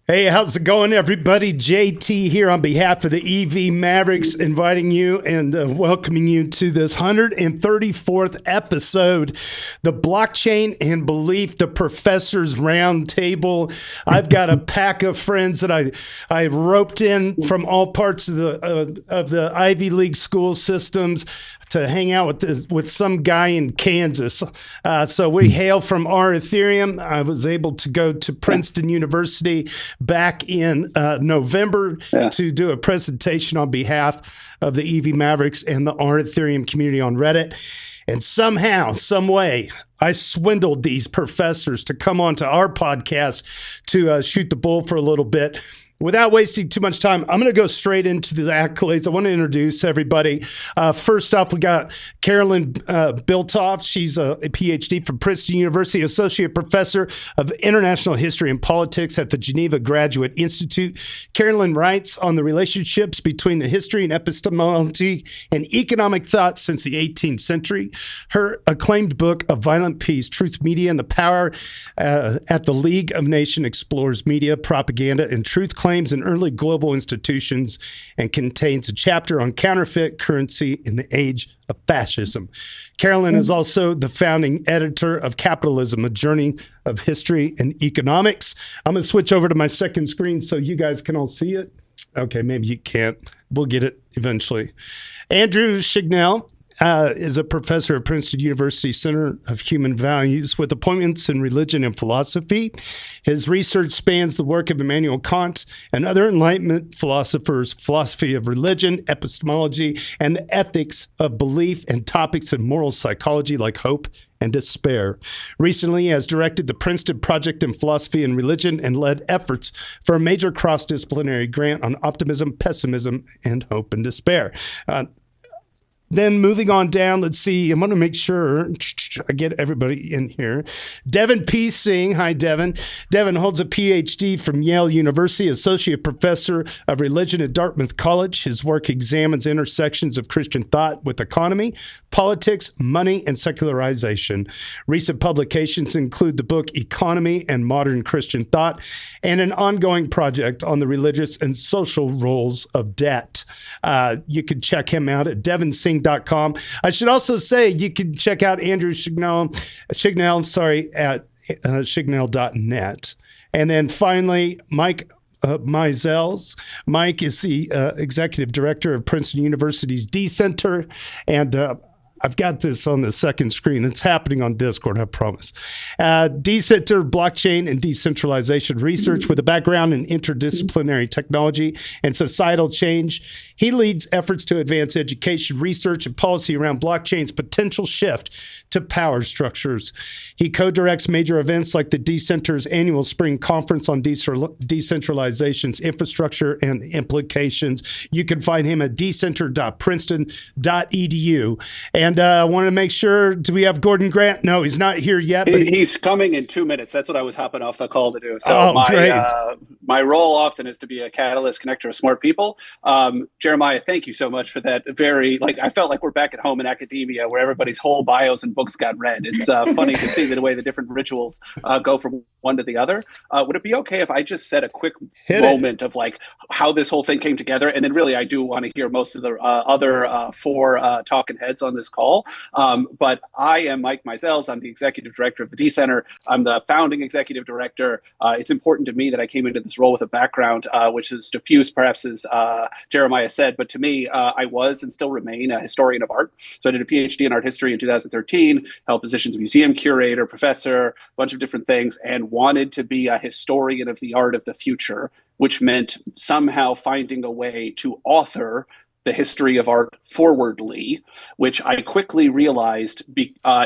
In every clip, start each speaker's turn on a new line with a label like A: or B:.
A: Hey, how's it going, everybody? JT here on behalf of the EV Mavericks, inviting you and welcoming you to this 134th episode, the Blockchain and Belief, the Professor's Roundtable. I've got a pack of friends that I roped in from all parts of the Ivy League school systems to hang out with some guy in Kansas. So we hail from our Ethereum. I was able to go to Princeton University back in November to do a presentation on behalf of the EV Mavericks and the R Ethereum community on Reddit. And somehow, some way, I swindled these professors to come onto our podcast to shoot the bull for a little bit. Without wasting too much time, I'm going to go straight into the accolades. I want to introduce everybody. First off, we got Carolyn Biltoff. She's a PhD from Princeton University, Associate Professor of International History and Politics at the Geneva Graduate Institute. Carolyn writes on the relationships between the history and epistemology and economic thought since the 18th century. Her acclaimed book, A Violent Peace, Truth, Media, and the Power at the League of Nations explores media, propaganda, and truth claims in early global institutions and contains a chapter on counterfeit currency in the age of fascism. Carolyn is also the founding editor of Capitalism, A Journey of History and Economics. I'm going to switch over to my second screen so you guys can all see it. Okay, maybe you can't. We'll get it eventually. Andrew Schignell is a professor at Princeton University Center of Human Values with appointments in religion and philosophy. His research spans the work of Immanuel Kant and other Enlightenment philosophers, philosophy of religion, epistemology, and the ethics of belief, and topics in moral psychology like hope and despair. Recently, he has directed the Princeton Project in Philosophy and Religion and led efforts for a major cross-disciplinary grant on optimism, pessimism, and hope and despair. Then moving on down, let's see. I'm going to make sure I get everybody in here. Devin P. Singh. Hi, Devin. Devin holds a PhD from Yale University, Associate Professor of Religion at Dartmouth College. His work examines intersections of Christian thought with economy, politics, money, and secularization. Recent publications include the book Economy and Modern Christian Thought and an ongoing project on the religious and social roles of debt. You can check him out at devinsingh.com. I should also say you can check out Andrew Chignell at chignell.net. And then finally, Mike Mizels. Mike is the executive director of Princeton University's D Center, and I've got this on the second screen. It's happening on Discord, I promise. D Center Blockchain and Decentralization Research with a background in interdisciplinary technology and societal change. He leads efforts to advance education, research, and policy around blockchain's potential shift to power structures. He co-directs major events like the D Center's annual spring conference on decentralization's infrastructure and implications. You can find him at dcenter.princeton.edu. And I want to make sure, do we have Gordon Grant? No, he's not here yet. But
B: he's coming in 2 minutes. That's what I was hopping off the call to do. So my role often is to be a catalyst connector of smart people. Jeremiah, thank you so much for that. I felt like we're back at home in academia where everybody's whole bios and books got read. It's funny to see the way the different rituals go from one to the other. Would it be okay if I just said a quick moment of like how this whole thing came together? And then really, I do want to hear most of the other four talking heads on this call. But I am Mike Mizels. I'm the executive director of the D Center. I'm the founding executive director. It's important to me that I came into this role with a background which is diffuse, perhaps as Jeremiah said, but to me, I was and still remain a historian of art. So I did a PhD in art history in 2013, held positions of museum curator, professor, a bunch of different things, and wanted to be a historian of the art of the future, which meant somehow finding a way to author the history of art forwardly, which I quickly realized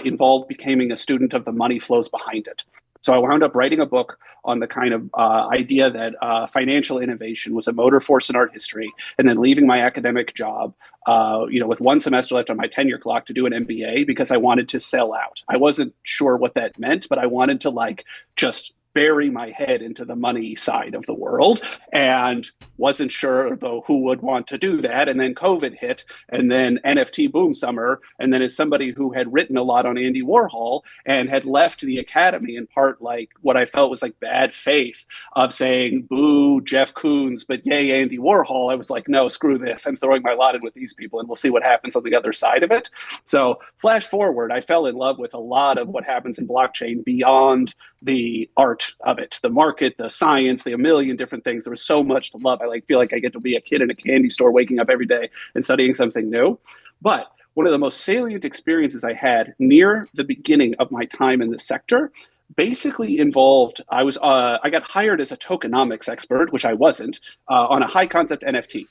B: involved becoming a student of the money flows behind it. So I wound up writing a book on the kind of idea that financial innovation was a motor force in art history, and then leaving my academic job, with one semester left on my tenure clock to do an MBA because I wanted to sell out. I wasn't sure what that meant, but I wanted to just bury my head into the money side of the world, and wasn't sure though who would want to do that. And then COVID hit, and then NFT boom summer. And then as somebody who had written a lot on Andy Warhol and had left the academy in part what I felt was bad faith of saying, boo, Jeff Koons, but yay, Andy Warhol. I was like, no, screw this. I'm throwing my lot in with these people and we'll see what happens on the other side of it. So flash forward, I fell in love with a lot of what happens in blockchain beyond the art of it, the market, the science, the a million different things. There was so much to love. I feel like I get to be a kid in a candy store waking up every day and studying something new. But one of the most salient experiences I had near the beginning of my time in the sector basically involved, I got hired as a tokenomics expert, which I wasn't, on a high concept NFT.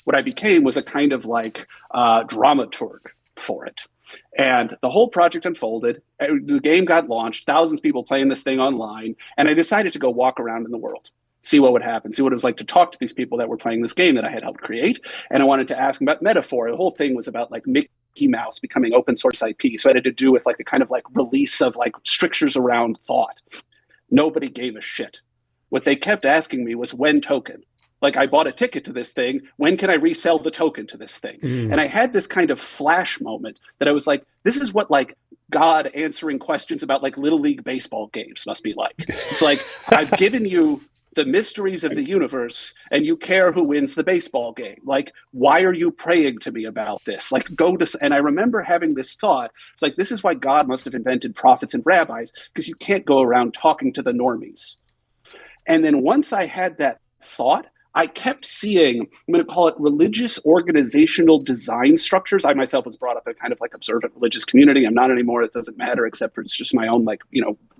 B: What I became was a kind of dramaturg for it. And the whole project unfolded. The game got launched, thousands of people playing this thing online. And I decided to go walk around in the world, see what would happen, see what it was like to talk to these people that were playing this game that I had helped create. And I wanted to ask them about metaphor. The whole thing was about Mickey Mouse becoming open source IP. So it had to do with the kind of release of strictures around thought. Nobody gave a shit. What they kept asking me was when token. I bought a ticket to this thing. When can I resell the token to this thing? And I had this kind of flash moment that I was like, this is what God answering questions about Little League baseball games must be like. It's I've given you the mysteries of the universe and you care who wins the baseball game. Why are you praying to me about this? And I remember having this thought. It's this is why God must have invented prophets and rabbis, because you can't go around talking to the normies. And then once I had that thought, I kept seeing, I'm going to call it religious organizational design structures. I myself was brought up in kind of like observant religious community. I'm not anymore. It doesn't matter, except for it's just my own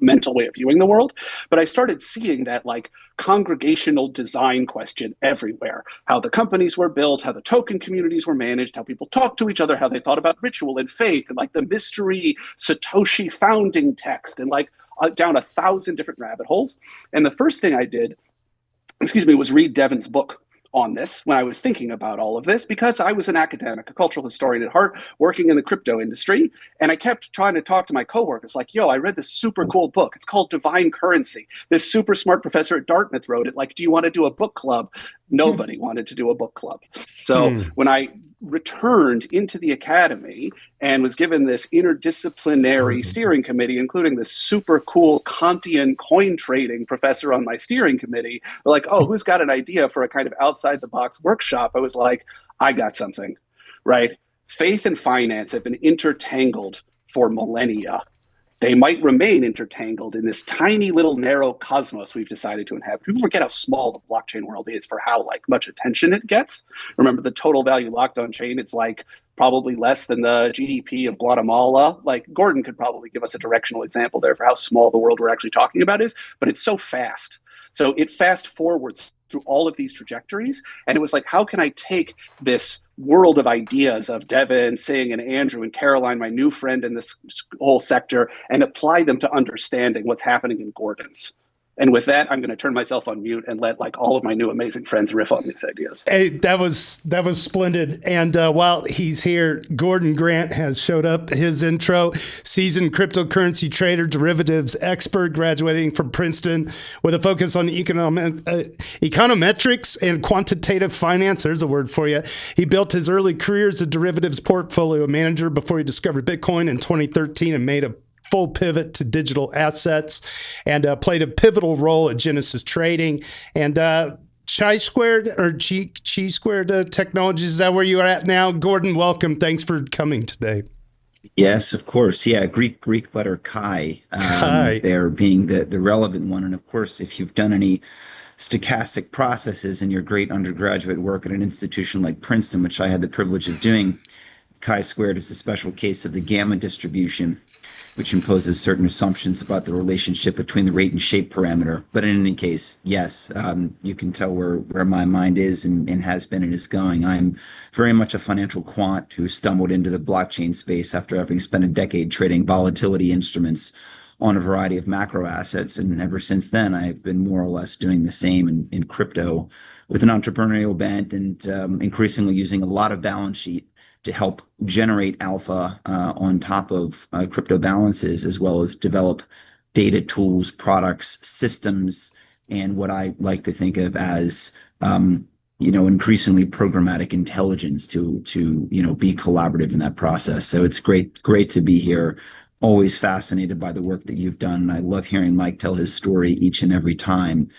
B: mental way of viewing the world. But I started seeing that congregational design question everywhere. How the companies were built, how the token communities were managed, how people talked to each other, how they thought about ritual and faith, and the mystery Satoshi founding text, and down 1,000 different rabbit holes. And the first thing I did, was read Devin's book on this when I was thinking about all of this, because I was an academic, a cultural historian at heart, working in the crypto industry. And I kept trying to talk to my coworkers I read this super cool book. It's called Divine Currency. This super smart professor at Dartmouth wrote it. Do you want to do a book club? Nobody wanted to do a book club. So when I returned into the academy and was given this interdisciplinary steering committee, including this super cool Kantian coin trading professor on my steering committee, oh, who's got an idea for a kind of outside the box workshop? I was I got something, right? Faith and finance have been intertangled for millennia. They might remain intertangled in this tiny little narrow cosmos we've decided to inhabit. People forget how small the blockchain world is for how much attention it gets. Remember, the total value locked on chain, it's probably less than the GDP of Guatemala. Gordon could probably give us a directional example there for how small the world we're actually talking about is, but it's so fast. So it fast forwards through all of these trajectories. And it was how can I take this world of ideas of Devin, Singh, and Andrew, and Caroline, my new friend in this whole sector, and apply them to understanding what's happening in Gordon's? And with that, I'm going to turn myself on mute and let all of my new amazing friends riff on these ideas.
A: Hey, that was splendid. And while he's here, Gordon Grant has showed up. His intro: seasoned cryptocurrency trader, derivatives expert, graduating from Princeton with a focus on econometrics and quantitative finance. There's a word for you. He built his early career as a derivatives portfolio manager before he discovered Bitcoin in 2013 and made a full pivot to digital assets, and played a pivotal role at Genesis Trading and Chi Squared Technologies. Is that where you are at now? Gordon, welcome. Thanks for coming today.
C: Yes, of course. Yeah, Greek letter Chi. There being the relevant one, and of course, if you've done any stochastic processes in your great undergraduate work at an institution like Princeton, which I had the privilege of doing, Chi Squared is a special case of the gamma distribution, which imposes certain assumptions about the relationship between the rate and shape parameter. But in any case, yes, you can tell where my mind is and has been and is going. I'm very much a financial quant who stumbled into the blockchain space after having spent a decade trading volatility instruments on a variety of macro assets. And ever since then, I've been more or less doing the same in crypto with an entrepreneurial bent and increasingly using a lot of balance sheet to help generate alpha on top of crypto balances, as well as develop data tools, products, systems, and what I like to think of as increasingly programmatic intelligence to be collaborative in that process. So it's great to be here. Always fascinated by the work that you've done. And I love hearing Mike tell his story each and every time.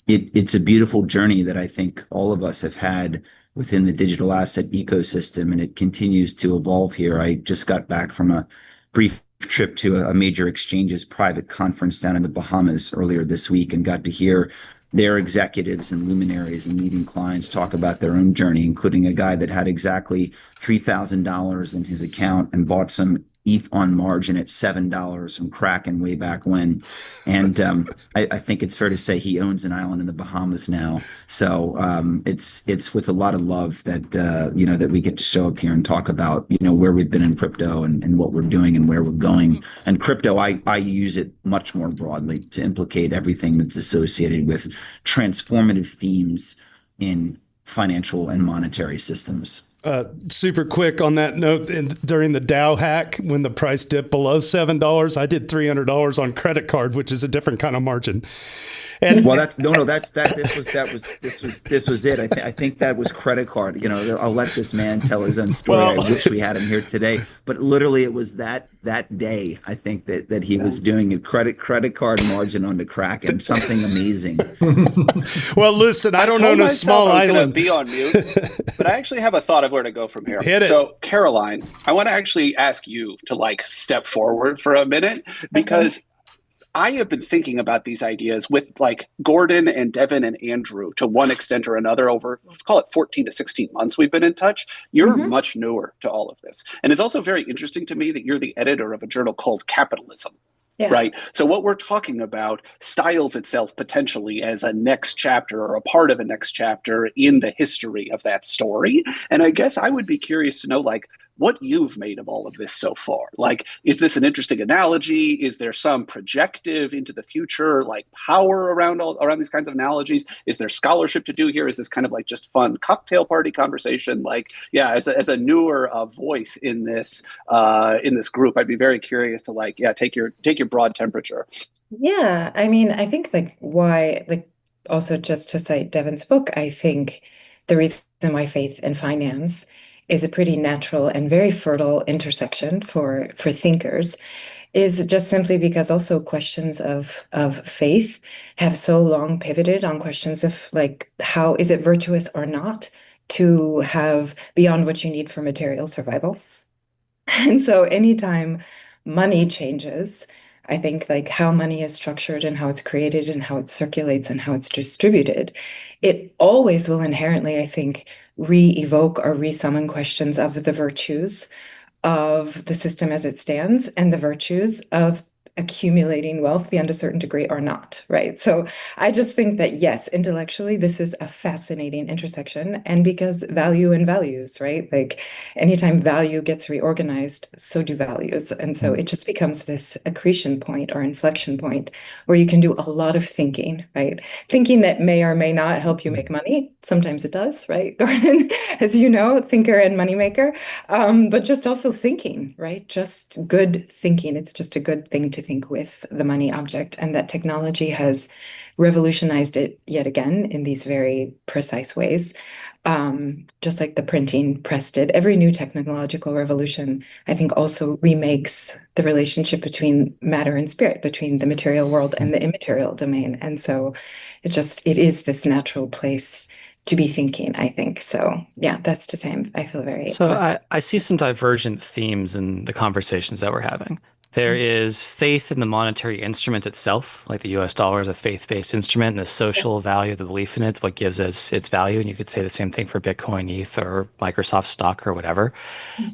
C: It's a beautiful journey that I think all of us have had within the digital asset ecosystem, and it continues to evolve here. I just got back from a brief trip to a major exchange's private conference down in the Bahamas earlier this week and got to hear their executives and luminaries and leading clients talk about their own journey, including a guy that had exactly $3,000 in his account and bought some ETH on margin at $7 from Kraken way back when. And I think it's fair to say he owns an island in the Bahamas now. So it's with a lot of love that that we get to show up here and talk about where we've been in crypto and what we're doing and where we're going. And crypto, I use it much more broadly to implicate everything that's associated with transformative themes in financial and monetary systems.
A: Super quick on that note, during the Dow hack, when the price dipped below $7, I did $300 on credit card, which is a different kind of margin. And
C: well, this was it. I think that was credit card. I'll let this man tell his own story. Well, I wish we had him here today, but literally it was that day. I think that he was doing a credit card margin on the Kraken, something amazing.
A: Well, listen, I don't own a small island.
B: I was going to be on mute, but I actually have a thought of where to go from here.
A: Hit it.
B: So, Caroline, I want to actually ask you to step forward for a minute, because I have been thinking about these ideas with like Gordon and Devin and Andrew to one extent or another over, let's call it 14 to 16 months we've been in touch. You're much newer to all of this. And it's also very interesting to me that you're the editor of a journal called Capitalism. Yeah. Right. So what we're talking about styles itself potentially as a next chapter or a part of a next chapter in the history of that story. And I guess I would be curious to know, like, what you've made of all of this so far. Like, is this an interesting analogy? Is there some projective into the future, like power around these kinds of analogies? Is there scholarship to do here? Is this kind of like just fun cocktail party conversation? Like, yeah, as a newer voice in this group, I'd be very curious to like, yeah, take your broad temperature.
D: Yeah, I mean, I think like why, like also just to cite Devin's book, I think the reason why faith and finance is a pretty natural and very fertile intersection for thinkers is just simply because also questions of faith have so long pivoted on questions of like how is it virtuous or not to have beyond what you need for material survival. And so anytime money changes, I think like how money is structured and how it's created and how it circulates and how it's distributed, it always will inherently, I think, re-evoke or re-summon questions of the virtues of the system as it stands and the virtues of accumulating wealth beyond a certain degree or not, right? So I just think that, yes, intellectually, this is a fascinating intersection. And because value and values, right? Like anytime value gets reorganized, so do values. And so it just becomes this accretion point or inflection point where you can do a lot of thinking, right? Thinking that may or may not help you make money. Sometimes it does, right? Gordon, as you know, thinker and moneymaker, but just also thinking, right? Just good thinking. It's just a good thing to think with the money object, and that technology has revolutionized it yet again in these very precise ways. Just like the printing press did. Every new technological revolution, I think, also remakes the relationship between matter and spirit, between the material world and the immaterial domain. And so it is this natural place to be thinking, I think. So yeah, that's to say I feel very...
E: So I see some divergent themes in the conversations that we're having. There is faith in the monetary instrument itself, like the US dollar is a faith-based instrument, and the social value, the belief in it is what gives us its value. And you could say the same thing for Bitcoin, ETH, or Microsoft stock, or whatever.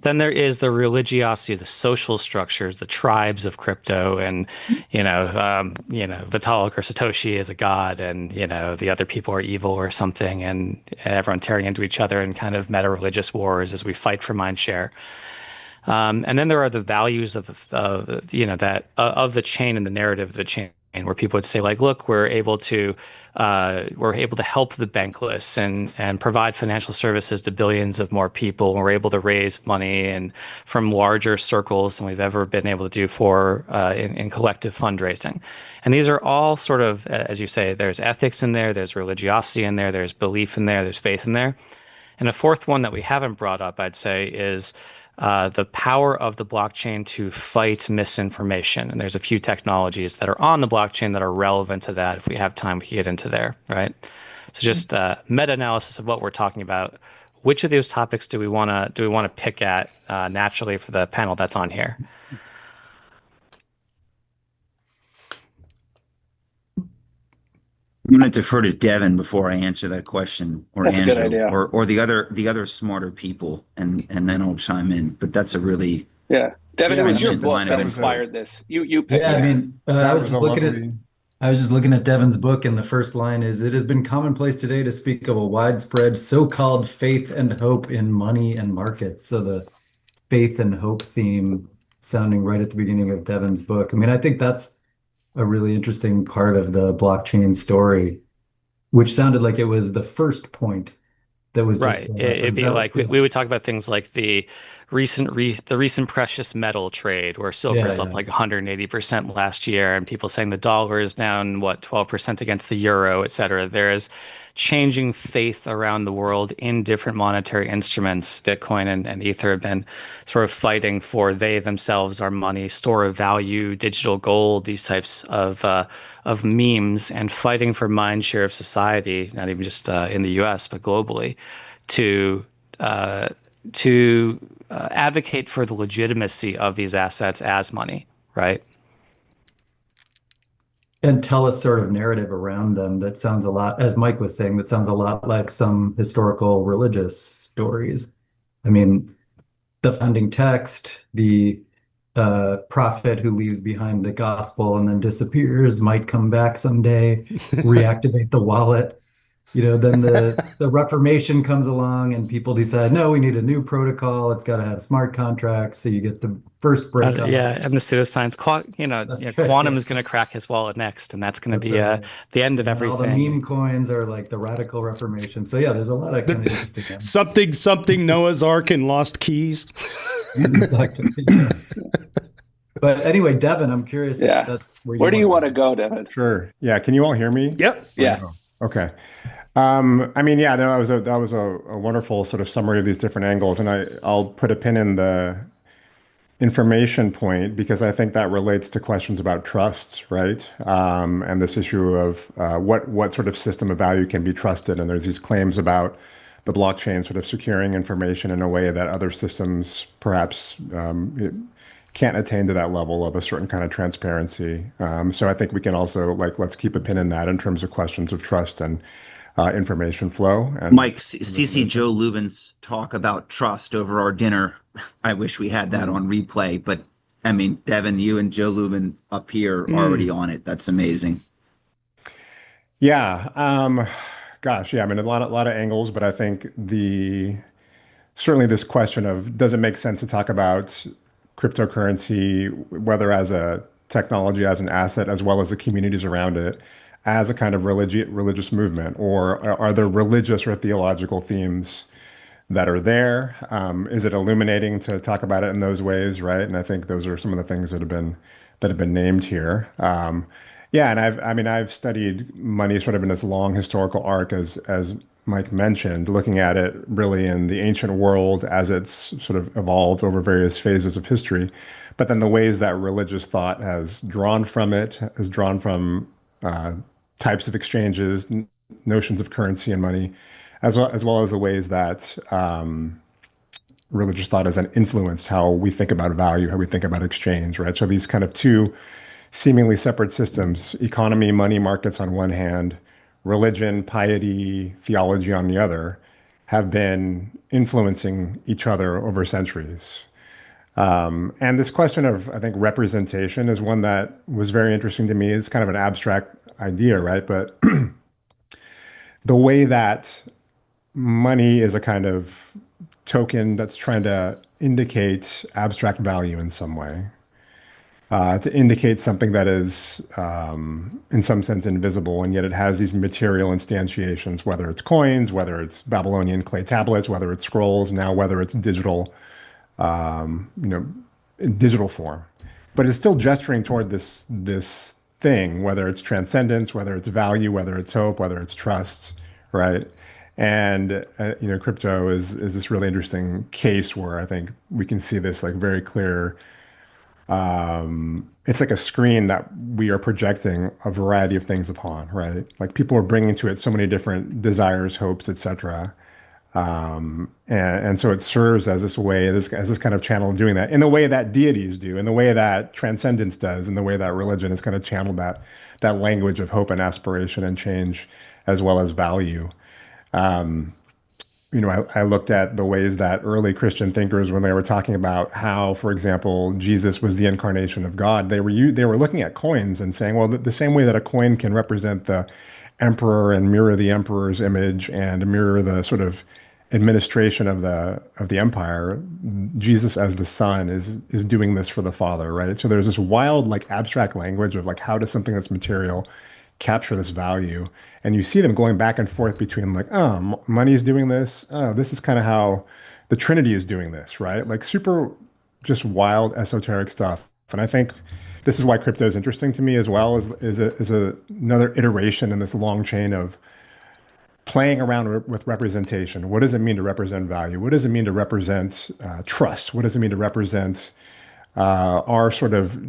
E: Then there is the religiosity, the social structures, the tribes of crypto, and Vitalik or Satoshi is a god, and the other people are evil or something, and everyone tearing into each other in kind of meta-religious wars as we fight for mind share. And then there are the values of the chain and the narrative of the chain, where people would say, like, look, we're able to help the bankless and provide financial services to billions of more people. We're able to raise money and from larger circles than we've ever been able to do in collective fundraising. And these are all sort of, as you say, there's ethics in there, there's religiosity in there, there's belief in there, there's faith in there. And a fourth one that we haven't brought up, I'd say, is the power of the blockchain to fight misinformation. And there's a few technologies that are on the blockchain that are relevant to that. If we have time, we can get into there, right? So just meta-analysis of what we're talking about. Which of those topics do we want to pick at naturally for the panel that's on here?
C: I'm going to defer to Devin before I answer that question, or
B: that's
C: Andrew,
B: a good idea.
C: or the other smarter people, and then I'll chime in. But that's a really
B: Devin, it was your book that inspired this. You picked.
F: Yeah, I mean, I was just looking at Devin's book, and the first line is, "It has been commonplace today to speak of a widespread so-called faith and hope in money and markets." So the faith and hope theme sounding right at the beginning of Devin's book. I mean, I think that's a really interesting part of the blockchain story, which sounded like it was the first point that was
E: right. It'd be like we would talk about things like the recent precious metal trade, where silver's up like 180% last year, and people saying the dollar is down 12% against the euro, et cetera. There is changing faith around the world in different monetary instruments. Bitcoin and Ether have been sort of fighting for they themselves are money, store of value, digital gold, these types of memes, and fighting for mind share of society, not even just in the US, but globally, to advocate for the legitimacy of these assets as money, right?
F: and tell a sort of narrative around them that sounds a lot, as Mike was saying, that sounds a lot like some historical religious stories. I mean, the founding text, the prophet who leaves behind the gospel and then disappears, might come back someday, reactivate the wallet. Then the Reformation comes along and people decide, no, we need a new protocol. It's got to have smart contracts. So you get the first breakup.
E: Yeah, and the pseudoscience, quantum is going to crack his wallet next, and that's going to be the end of everything.
F: All the meme coins are like the radical Reformation. So yeah, there's a lot of kind of interesting
A: something Noah's Ark and lost keys.
F: Exactly. But anyway, Devin, I'm curious.
B: Yeah. Where do you want to go, Devin?
G: Sure. Yeah. Can you all hear me?
A: Yep.
B: Yeah.
G: Okay. That was a wonderful sort of summary of these different angles, and I'll put a pin in the information point because I think that relates to questions about trust, right? And this issue of what sort of system of value can be trusted, and there's these claims about the blockchain sort of securing information in a way that other systems perhaps can't attain to that level of a certain kind of transparency. So I think we can also let's keep a pin in that in terms of questions of trust and information flow. And
C: Mike, CC Joe Lubin's talk about trust over our dinner. I wish we had that on replay, but I mean, Devin, you and Joe Lubin up here already on it. That's amazing.
G: Yeah. Gosh, yeah. I mean, a lot of angles, but I think certainly this question of does it make sense to talk about cryptocurrency, whether as a technology, as an asset, as well as the communities around it, as a kind of religious movement, or are there religious or theological themes that are there? Is it illuminating to talk about it in those ways, right? And I think those are some of the things that have been named here. And I've studied money sort of in this long historical arc, as Mike mentioned, looking at it really in the ancient world as it's sort of evolved over various phases of history, but then the ways that religious thought has drawn from it, has drawn from types of exchanges, notions of currency and money, as well as the ways that religious thought has influenced how we think about value, how we think about exchange, right? So these kind of two seemingly separate systems, economy, money markets on one hand, religion, piety, theology on the other, have been influencing each other over centuries. And this question of, I think, representation is one that was very interesting to me. It's kind of an abstract idea, right? But the way that money is a kind of token that's trying to indicate abstract value in some way, to indicate something that is, in some sense, invisible, and yet it has these material instantiations, whether it's coins, whether it's Babylonian clay tablets, whether it's scrolls, now whether it's digital, in digital form. But it's still gesturing toward this thing, whether it's transcendence, whether it's value, whether it's hope, whether it's trust, right? And crypto is this really interesting case where I think we can see this very clear. It's like a screen that we are projecting a variety of things upon, right? Like people are bringing to it so many different desires, hopes, etc. And so it serves as this kind of channel of doing that in the way that deities do, in the way that transcendence does, in the way that religion has kind of channeled that language of hope and aspiration and change, as well as value. I looked at the ways that early Christian thinkers, when they were talking about how, for example, Jesus was the incarnation of God, they were looking at coins and saying, well, the same way that a coin can represent the emperor and mirror the emperor's image and mirror the sort of administration of the empire, Jesus as the son is doing this for the Father, right? So there's this wild abstract language of how does something that's material capture this value, and you see them going back and forth between money is doing this, this is kind of how the Trinity is doing this, right? Super just wild esoteric stuff. And I think this is why crypto is interesting to me as well, is another iteration in this long chain of playing around with representation. What does it mean to represent value? What does it mean to represent trust? What does it mean to represent our sort of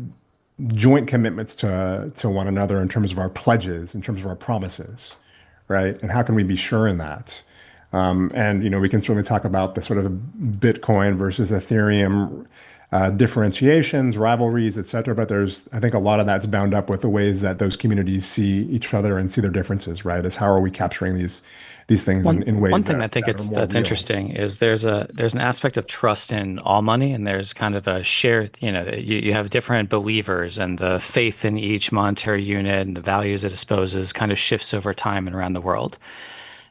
G: joint commitments to one another in terms of our pledges, in terms of our promises, right? And how can we be sure in that? And we can certainly talk about the sort of Bitcoin versus Ethereum differentiations, rivalries, etc. But I think a lot of that's bound up with the ways that those communities see each other and see their differences, right? Is how are we capturing these things in ways
E: One thing
G: that,
E: I think
G: that are more
E: that's
G: real.
E: interesting is there's an aspect of trust in all money, and there's kind of a shared, you have different believers, and the faith in each monetary unit and the values it espouses kind of shifts over time and around the world.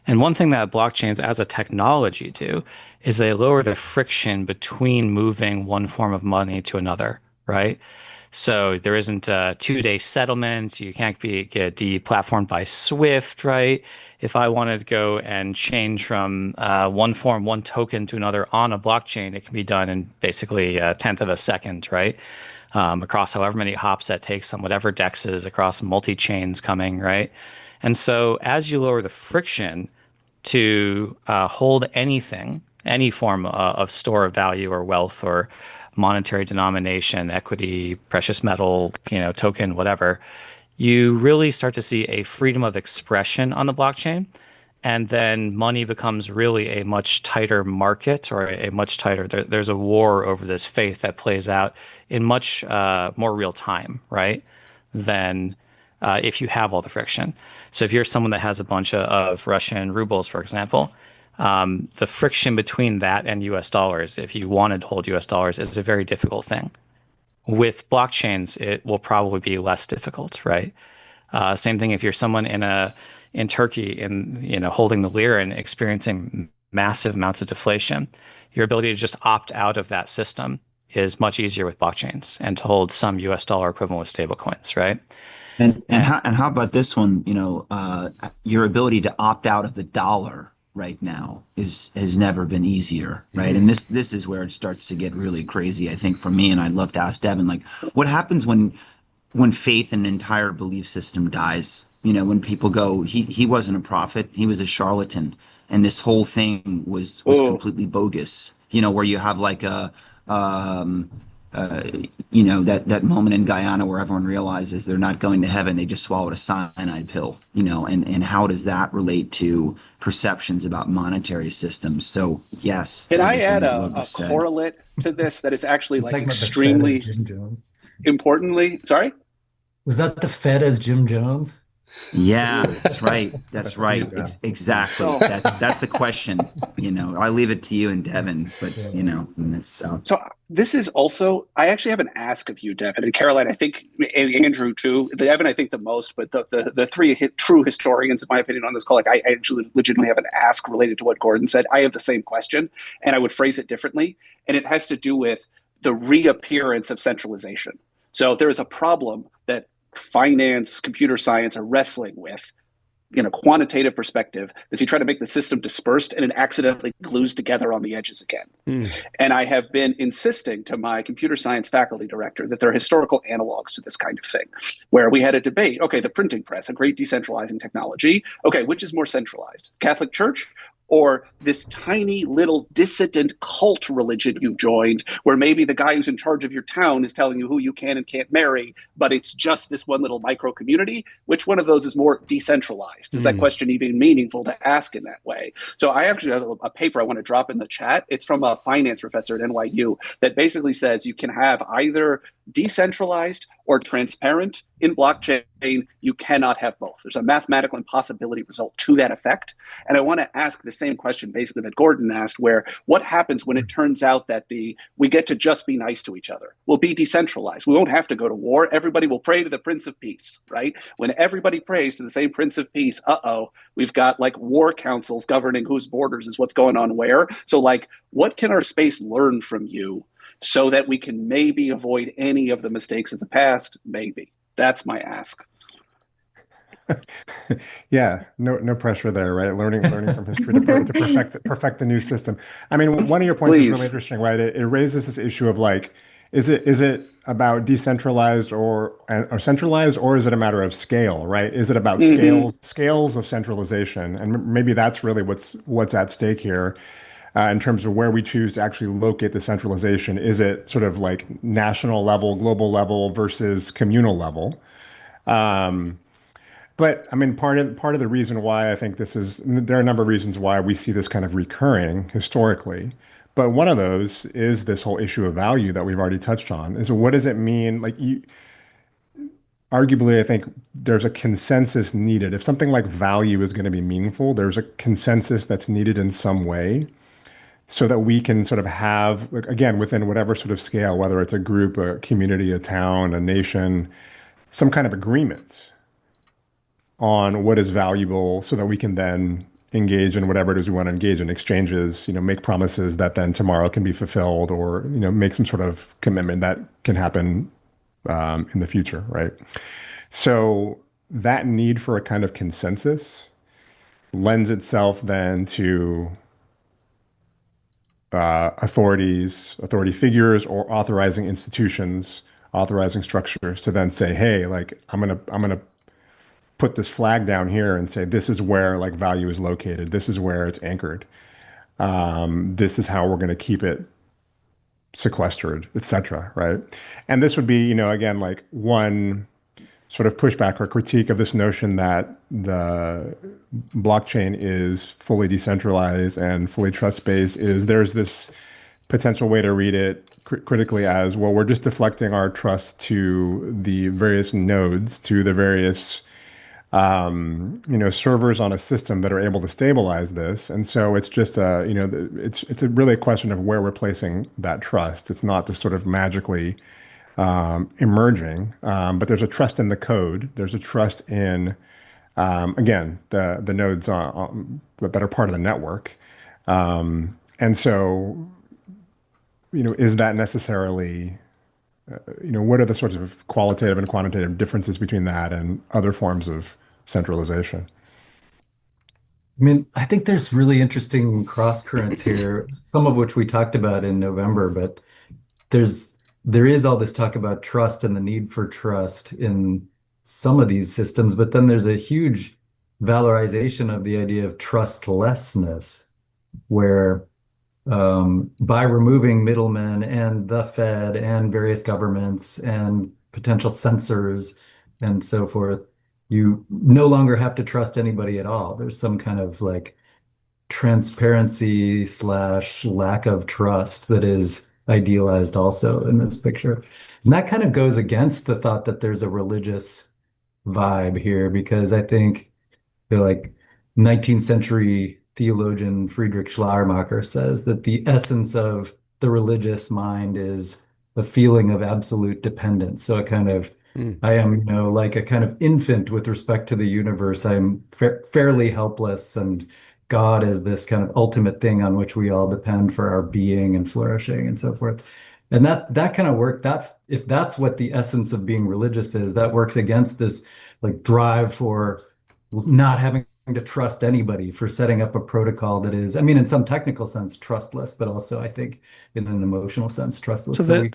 E: And one thing that blockchains as a technology do is they lower the friction between moving one form of money to another, right? So there isn't a 2-day settlement. You can't get deplatformed by Swift, right? If I wanted to go and change from one form, one token to another on a blockchain, it can be done in basically a tenth of a second, right? Across however many hops that takes on whatever dexes across multi-chains coming, right? And so as you lower the friction to hold anything, any form of store of value or wealth or monetary denomination, equity, precious metal, token, whatever, you really start to see a freedom of expression on the blockchain. And then money becomes really a much tighter market, or a much tighter, there's a war over this faith that plays out in much more real time, right? Than if you have all the friction. So if you're someone that has a bunch of Russian rubles, for example, the friction between that and US dollars, if you wanted to hold US dollars, is a very difficult thing. With blockchains, it will probably be less difficult, right? Same thing if you're someone in Turkey and holding the lira and experiencing massive amounts of deflation, your ability to just opt out of that system is much easier with blockchains, and to hold some US dollar equivalent with stablecoins, right?
C: And how about this one? Your ability to opt out of the dollar right now has never been easier, right? And this is where it starts to get really crazy, I think, for me. And I'd love to ask Devin, like, what happens when faith in an entire belief system dies? When people go, he wasn't a prophet, he was a charlatan, and this whole thing was completely bogus. Where you have like that moment in Guyana where everyone realizes they're not going to heaven, they just swallowed a cyanide pill, and how does that relate to perceptions about monetary systems? So yes.
B: Can I add a correlate to this that is actually like extremely importantly, sorry?
F: Was that the Fed as Jim Jones?
C: Yeah, that's right. That's right. Exactly.
B: So,
C: that's the question. I leave it to you and Devin, but and it's
B: So this is also, I actually have an ask of you, Devin, and Caroline, I think, and Andrew too. Devin, I think the most, but the three true historians, in my opinion, on this call, like I actually legitimately have an ask related to what Gordon said. I have the same question, and I would phrase it differently, and it has to do with the reappearance of centralization. So there is a problem that finance, computer science are wrestling with in a quantitative perspective, as you try to make the system dispersed and it accidentally glues together on the edges again. And I have been insisting to my computer science faculty director that there are historical analogs to this kind of thing, where we had a debate. Okay, the printing press, a great decentralizing technology. Okay, which is more centralized, Catholic Church or this tiny little dissident cult religion you joined, where maybe the guy who's in charge of your town is telling you who you can and can't marry, but it's just this one little micro community? Which one of those is more decentralized? Is that question even meaningful to ask in that way? So I actually have a paper I want to drop in the chat. It's from a finance professor at NYU that basically says you can have either decentralized or transparent in blockchain. You cannot have both. There's a mathematical impossibility result to that effect. And I want to ask the same question basically that Gordon asked, where what happens when it turns out that we get to just be nice to each other? We'll be decentralized. We won't have to go to war. Everybody will pray to the Prince of Peace, right? When everybody prays to the same Prince of Peace, we've got like war councils governing whose borders is what's going on where. So like, what can our space learn from you so that we can maybe avoid any of the mistakes of the past? Maybe. That's my ask.
G: Yeah, no pressure there, right? Learning from history to perfect the new system. I mean, one of your points is really interesting, right? It raises this issue of like, is it about decentralized or centralized, or is it a matter of scale, right? Is it about scales of centralization? And maybe that's really what's at stake here. In terms of where we choose to actually locate the centralization. Is it sort of like national level, global level versus communal level? But I mean, part of the reason why I think there are a number of reasons why we see this kind of recurring historically. But one of those is this whole issue of value that we've already touched on. Is what does it mean? Arguably, I think there's a consensus needed. If something like value is going to be meaningful, there's a consensus that's needed in some way so that we can sort of have, like, again, within whatever sort of scale, whether it's a group, a community, a town, a nation, some kind of agreement on what is valuable so that we can then engage in whatever it is we want to engage in, exchanges, make promises that then tomorrow can be fulfilled, or, make some sort of commitment that can happen in the future, right? So that need for a kind of consensus lends itself then to authority figures, or authorizing institutions, authorizing structures to then say, hey, like I'm gonna put this flag down here and say this is where like value is located. This is where it's anchored. This is how we're going to keep it sequestered, etc. Right? And this would be, again, like one sort of pushback or critique of this notion that the blockchain is fully decentralized and fully trust-based. Is there's this potential way to read it critically as, well, we're just deflecting our trust to the various nodes, to the various servers on a system that are able to stabilize this. And so it's just it's a really a question of where we're placing that trust. It's not just sort of magically emerging, but there's a trust in the code. There's a trust in, again, the nodes that are part of the network. And so, is that necessarily, what are the sorts of qualitative and quantitative differences between that and other forms of centralization?
F: I mean, I think there's really interesting cross currents here, some of which we talked about in November, but there is all this talk about trust and the need for trust in some of these systems, but then there's a huge valorization of the idea of trustlessness, where by removing middlemen and the Fed and various governments and potential censors and so forth, you no longer have to trust anybody at all. There's some kind of like transparency / lack of trust that is idealized also in this picture. And that kind of goes against the thought that there's a religious vibe here, because I think like 19th century theologian Friedrich Schleiermacher says that the essence of the religious mind is the feeling of absolute dependence. So I am, like a kind of infant with respect to the universe. I'm fairly helpless, and God is this kind of ultimate thing on which we all depend for our being and flourishing and so forth. And that kind of work, if that's what the essence of being religious is, that works against this like drive for not having to trust anybody, for setting up a protocol that is, I mean, in some technical sense, trustless, but also I think in an emotional sense, trustless.
E: So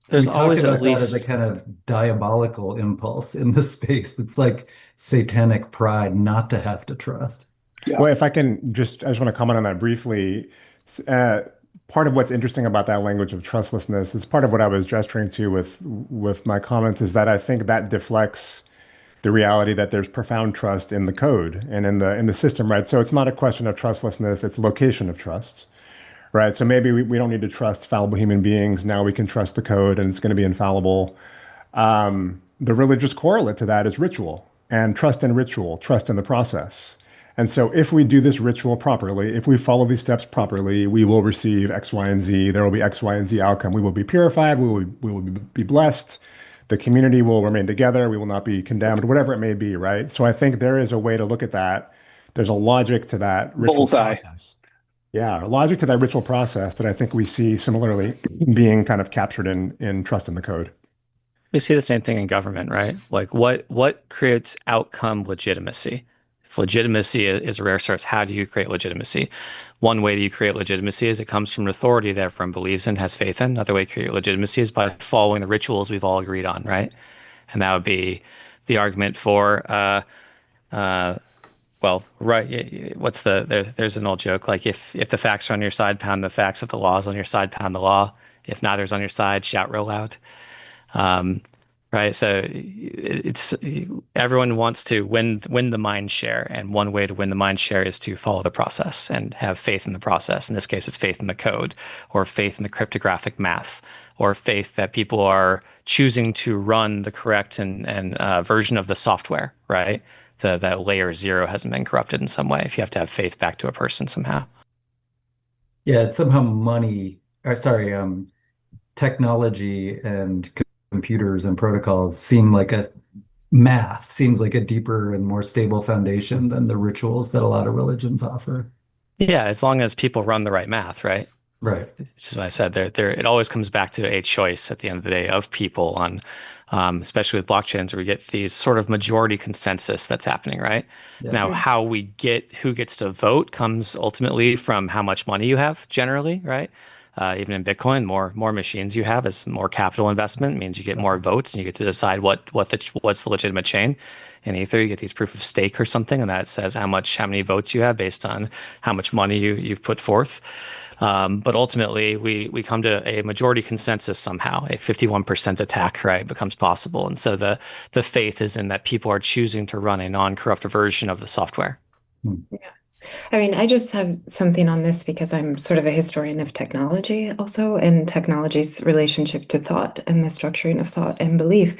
E: there's always at least
F: that as a kind of diabolical impulse in the space. It's like satanic pride not to have to trust.
G: Yeah. Well, if I just want to comment on that briefly. Part of what's interesting about that language of trustlessness is part of what I was gesturing to with my comments, is that I think that deflects the reality that there's profound trust in the code and in the system, right? So it's not a question of trustlessness, it's location of trust, right? So maybe we don't need to trust fallible human beings. Now we can trust the code and it's going to be infallible. The religious correlate to that is ritual, and trust in ritual, trust in the process. And so if we do this ritual properly, if we follow these steps properly, we will receive X, Y, and Z. There will be X, Y, and Z outcome. We will be purified. We will be blessed. The community will remain together. We will not be condemned, whatever it may be, right? So I think there is a way to look at that. There's a logic to that ritual process. Yeah, a logic to that ritual process that I think we see similarly being kind of captured in trust in the code.
E: We see the same thing in government, right? Like what creates outcome legitimacy? If legitimacy is a rare source, how do you create legitimacy? One way that you create legitimacy is it comes from an authority that everyone believes in, has faith in. Another way to create legitimacy is by following the rituals we've all agreed on, right? And that would be the argument for, right, there's an old joke, like if the facts are on your side, pound the facts. If the law is on your side, pound the law. If neither's on your side, shout real loud. right? So it's everyone wants to win the mind share, and one way to win the mind share is to follow the process and have faith in the process. In this case, it's faith in the code, or faith in the cryptographic math, or faith that people are choosing to run the correct and version of the software, right? That layer 0 hasn't been corrupted in some way. If you have to have faith back to a person somehow.
F: Yeah, it's somehow technology and computers and protocols seems like a deeper and more stable foundation than the rituals that a lot of religions offer.
E: Yeah, as long as people run the right math, right?
F: Right.
E: Which is what I said. It always comes back to a choice at the end of the day of people on, especially with blockchains, where we get these sort of majority consensus that's happening, right?
F: Yeah.
E: Now, how we get who gets to vote comes ultimately from how much money you have generally, right? Even in Bitcoin, more machines you have is more capital investment, means you get more votes and you get to decide what's the legitimate chain. In Ether, you get these proof of stake or something, and that says how many votes you have based on how much money you've put forth. But ultimately, we come to a majority consensus somehow. A 51% attack, right, becomes possible. And so the faith is in that people are choosing to run a non-corrupt version of the software.
D: Yeah. I mean, I just have something on this because I'm sort of a historian of technology also, and technology's relationship to thought and the structuring of thought and belief.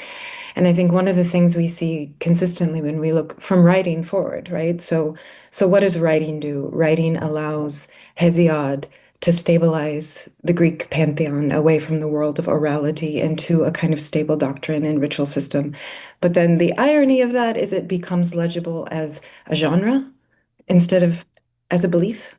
D: And I think one of the things we see consistently when we look from writing forward, right? So what does writing do? Writing allows Hesiod to stabilize the Greek pantheon away from the world of orality into a kind of stable doctrine and ritual system. But then the irony of that is it becomes legible as a genre instead of as a belief.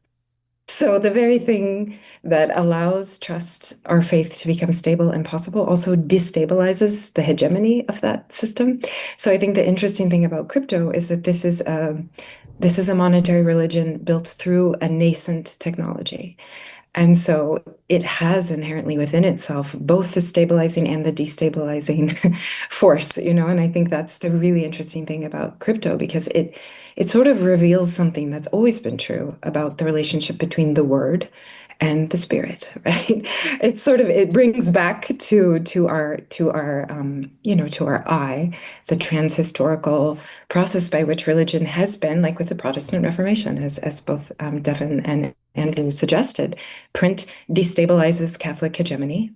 D: So the very thing that allows trust or faith to become stable and possible also destabilizes the hegemony of that system. So I think the interesting thing about crypto is that this is a monetary religion built through a nascent technology. And so it has inherently within itself both the stabilizing and the destabilizing force, and I think that's the really interesting thing about crypto, because it sort of reveals something that's always been true about the relationship between the word and the spirit, right? It brings back to our eye the transhistorical process by which religion has been, like with the Protestant Reformation, as both Devin and Andrew suggested. Print destabilizes Catholic hegemony.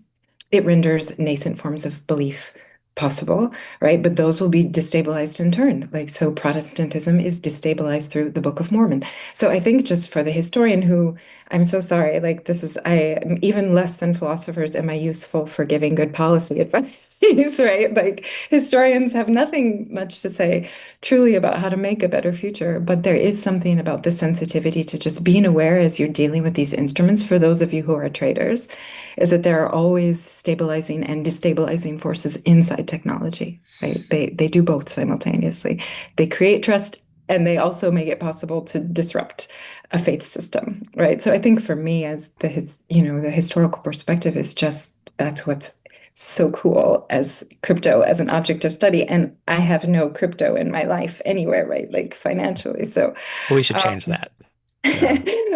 D: It renders nascent forms of belief possible, right? But those will be destabilized in turn. So Protestantism is destabilized through the Book of Mormon. So I think, just for the historian who, I'm so sorry, I am even less than philosophers am I useful for giving good policy advice, right? Historians have nothing much to say truly about how to make a better future, but there is something about the sensitivity to just being aware as you're dealing with these instruments. For those of you who are traders, is that there are always stabilizing and destabilizing forces inside technology, right? They do both simultaneously. They create trust, and they also make it possible to disrupt a faith system, right? So I think for me, as the historical perspective is just, that's what's so cool as crypto as an object of study. And I have no crypto in my life anywhere, right? Financially. So
E: we should change that.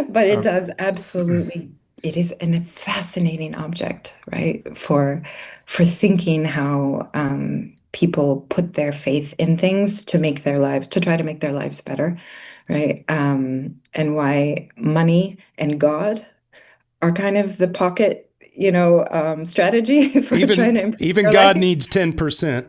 D: But it does absolutely. It is a fascinating object, right? For thinking how people put their faith in things to try to make their lives better, right? And why money and God are kind of the pocket, strategy for trying to improve
A: even
D: your
A: God
D: life.
A: needs 10%.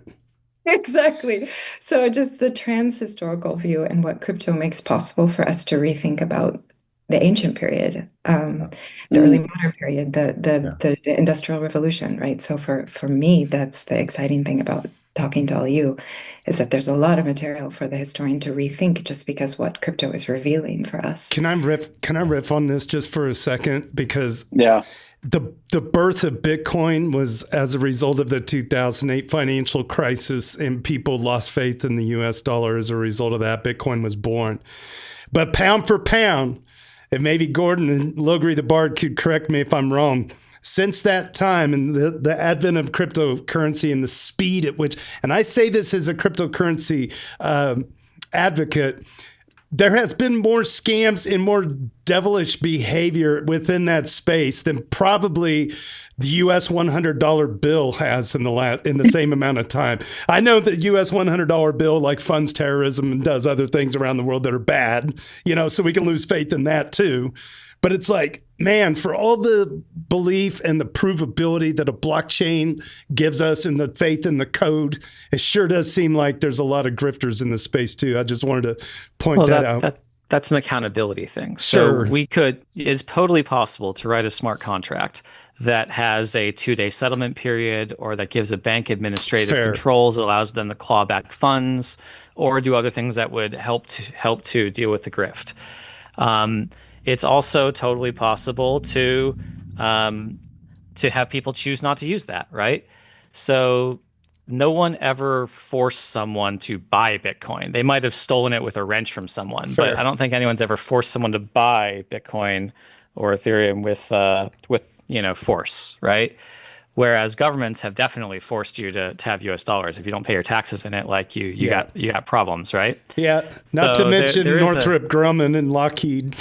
D: Exactly. So just the transhistorical view and what crypto makes possible for us to rethink about the ancient period, the early modern period, the Industrial Revolution, right? So for me, that's the exciting thing about talking to all you, is that there's a lot of material for the historian to rethink, just because what crypto is revealing for us.
A: Can I riff on this just for a second? Because the birth of Bitcoin was as a result of the 2008 financial crisis, and people lost faith in the US dollar. As a result of that, Bitcoin was born. But pound for pound, and maybe Gordon and Logri the Bard could correct me if I'm wrong, since that time and the advent of cryptocurrency and the speed at which, and I say this as a cryptocurrency advocate, there has been more scams and more devilish behavior within that space than probably the US $100 bill has in the same amount of time. I know that US $100 bill like funds terrorism and does other things around the world that are bad, so we can lose faith in that too. But it's like, man, for all the belief and the provability that a blockchain gives us and the faith in the code, it sure does seem like there's a lot of grifters in the space too. I just wanted to point that out.
E: That's an accountability thing.
A: Sure.
E: So it's totally possible to write a smart contract that has a 2-day settlement period, or that gives a bank administrative controls, allows them to claw back funds, or do other things that would help to deal with the grift. It's also totally possible to have people choose not to use that, right? So no one ever forced someone to buy Bitcoin. They might have stolen it with a wrench from someone, but I don't think anyone's ever forced someone to buy Bitcoin or Ethereum with force, right? Whereas governments have definitely forced you to have US dollars. If you don't pay your taxes in it, like you got problems, right?
A: Yeah. Not to mention Northrop Grumman and Lockheed.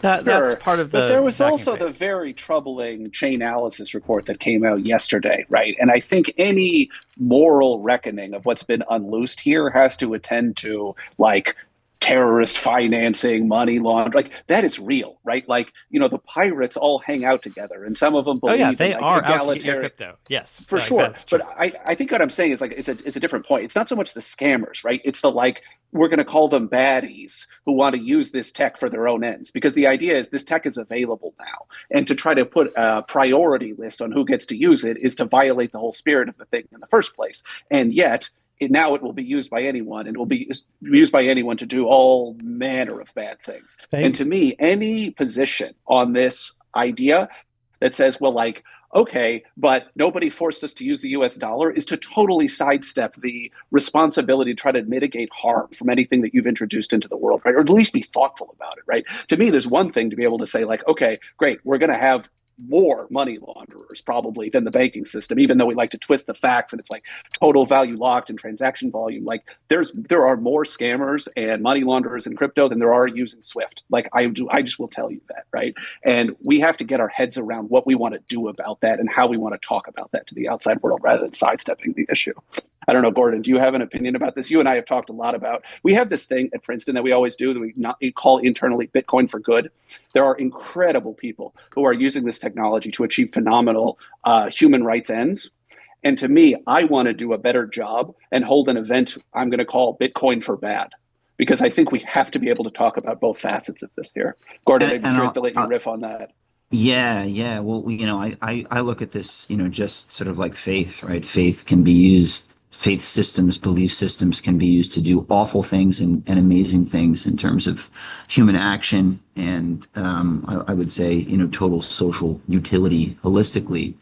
E: That's part of the.
B: But there was also the very troubling Chainalysis report that came out yesterday, right? And I think any moral reckoning of what's been unloosed here has to attend to terrorist financing, money laundering, that is real, right? The pirates all hang out together, and some of them believe
E: they
B: in
E: are out to get your crypto. Yes,
B: for sure. But I think what I'm saying is it's a different point. It's not so much the scammers, right? It's the we're going to call them baddies who want to use this tech for their own ends, because the idea is this tech is available now, and to try to put a priority list on who gets to use it is to violate the whole spirit of the thing in the first place. And yet, now it will be used by anyone, and it will be used by anyone to do all manner of bad things. And to me, any position on this idea that says, okay, but nobody forced us to use the US dollar, is to totally sidestep the responsibility to try to mitigate harm from anything that you've introduced into the world, right? Or at least be thoughtful about it, right? To me, there's one thing to be able to say, okay, great, we're going to have more money launderers probably than the banking system, even though we like to twist the facts and it's total value locked and transaction volume. There are more scammers and money launderers in crypto than there are using Swift. I just will tell you that, right? And we have to get our heads around what we want to do about that and how we want to talk about that to the outside world rather than sidestepping the issue. I don't know, Gordon, do you have an opinion about this? You and I have talked a lot about, we have this thing at Princeton that we always do that we call internally Bitcoin for good. There are incredible people who are using this technology to achieve phenomenal human rights ends. And to me, I want to do a better job and hold an event I'm going to call Bitcoin for bad, because I think we have to be able to talk about both facets of this here. Gordon, I'd be curious to let you riff on that.
C: Yeah. Well, I look at this, just sort of like faith, right? Faith can be used. Faith systems, belief systems can be used to do awful things and amazing things in terms of human action and I would say, total social utility holistically.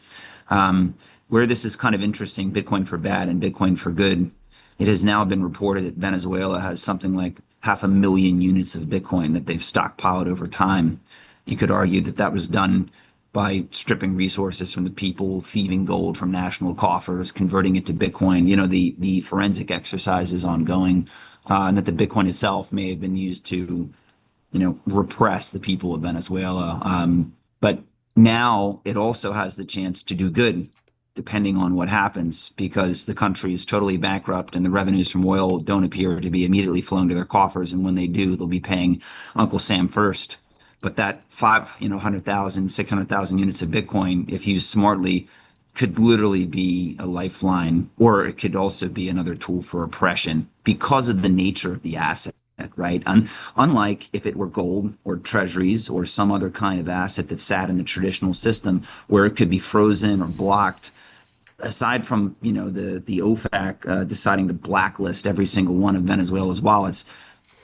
C: Where this is kind of interesting, Bitcoin for bad and Bitcoin for good, it has now been reported that Venezuela has something like 500,000 units of Bitcoin that they've stockpiled over time. You could argue that was done by stripping resources from the people, thieving gold from national coffers, converting it to Bitcoin. The forensic exercise is ongoing, and that the Bitcoin itself may have been used to, repress the people of Venezuela. But now it also has the chance to do good, depending on what happens, because the country is totally bankrupt and the revenues from oil don't appear to be immediately flowing to their coffers. And when they do, they'll be paying Uncle Sam first. But that 100,000, 600,000 units of Bitcoin, if used smartly, could literally be a lifeline, or it could also be another tool for oppression because of the nature of the asset, right? Unlike if it were gold or treasuries or some other kind of asset that sat in the traditional system where it could be frozen or blocked, aside from, the OFAC deciding to blacklist every single one of Venezuela's wallets,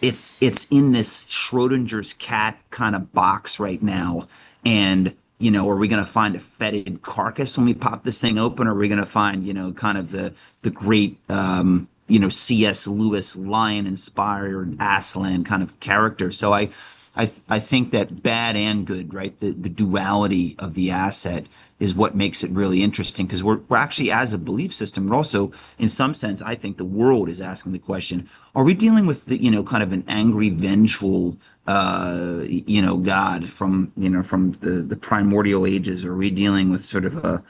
C: it's in this Schrodinger's cat kind of box right now. And, are we going to find a fetid carcass when we pop this thing open? Or are we going to find, kind of the great, C.S. Lewis lion inspired Aslan kind of character? So I I think that bad and good, right? The duality of the asset is what makes it really interesting because we're actually, as a belief system, we're also, in some sense, I think the world is asking the question, are we dealing with the, kind of an angry, vengeful, God from the primordial ages? Or are we dealing with sort of a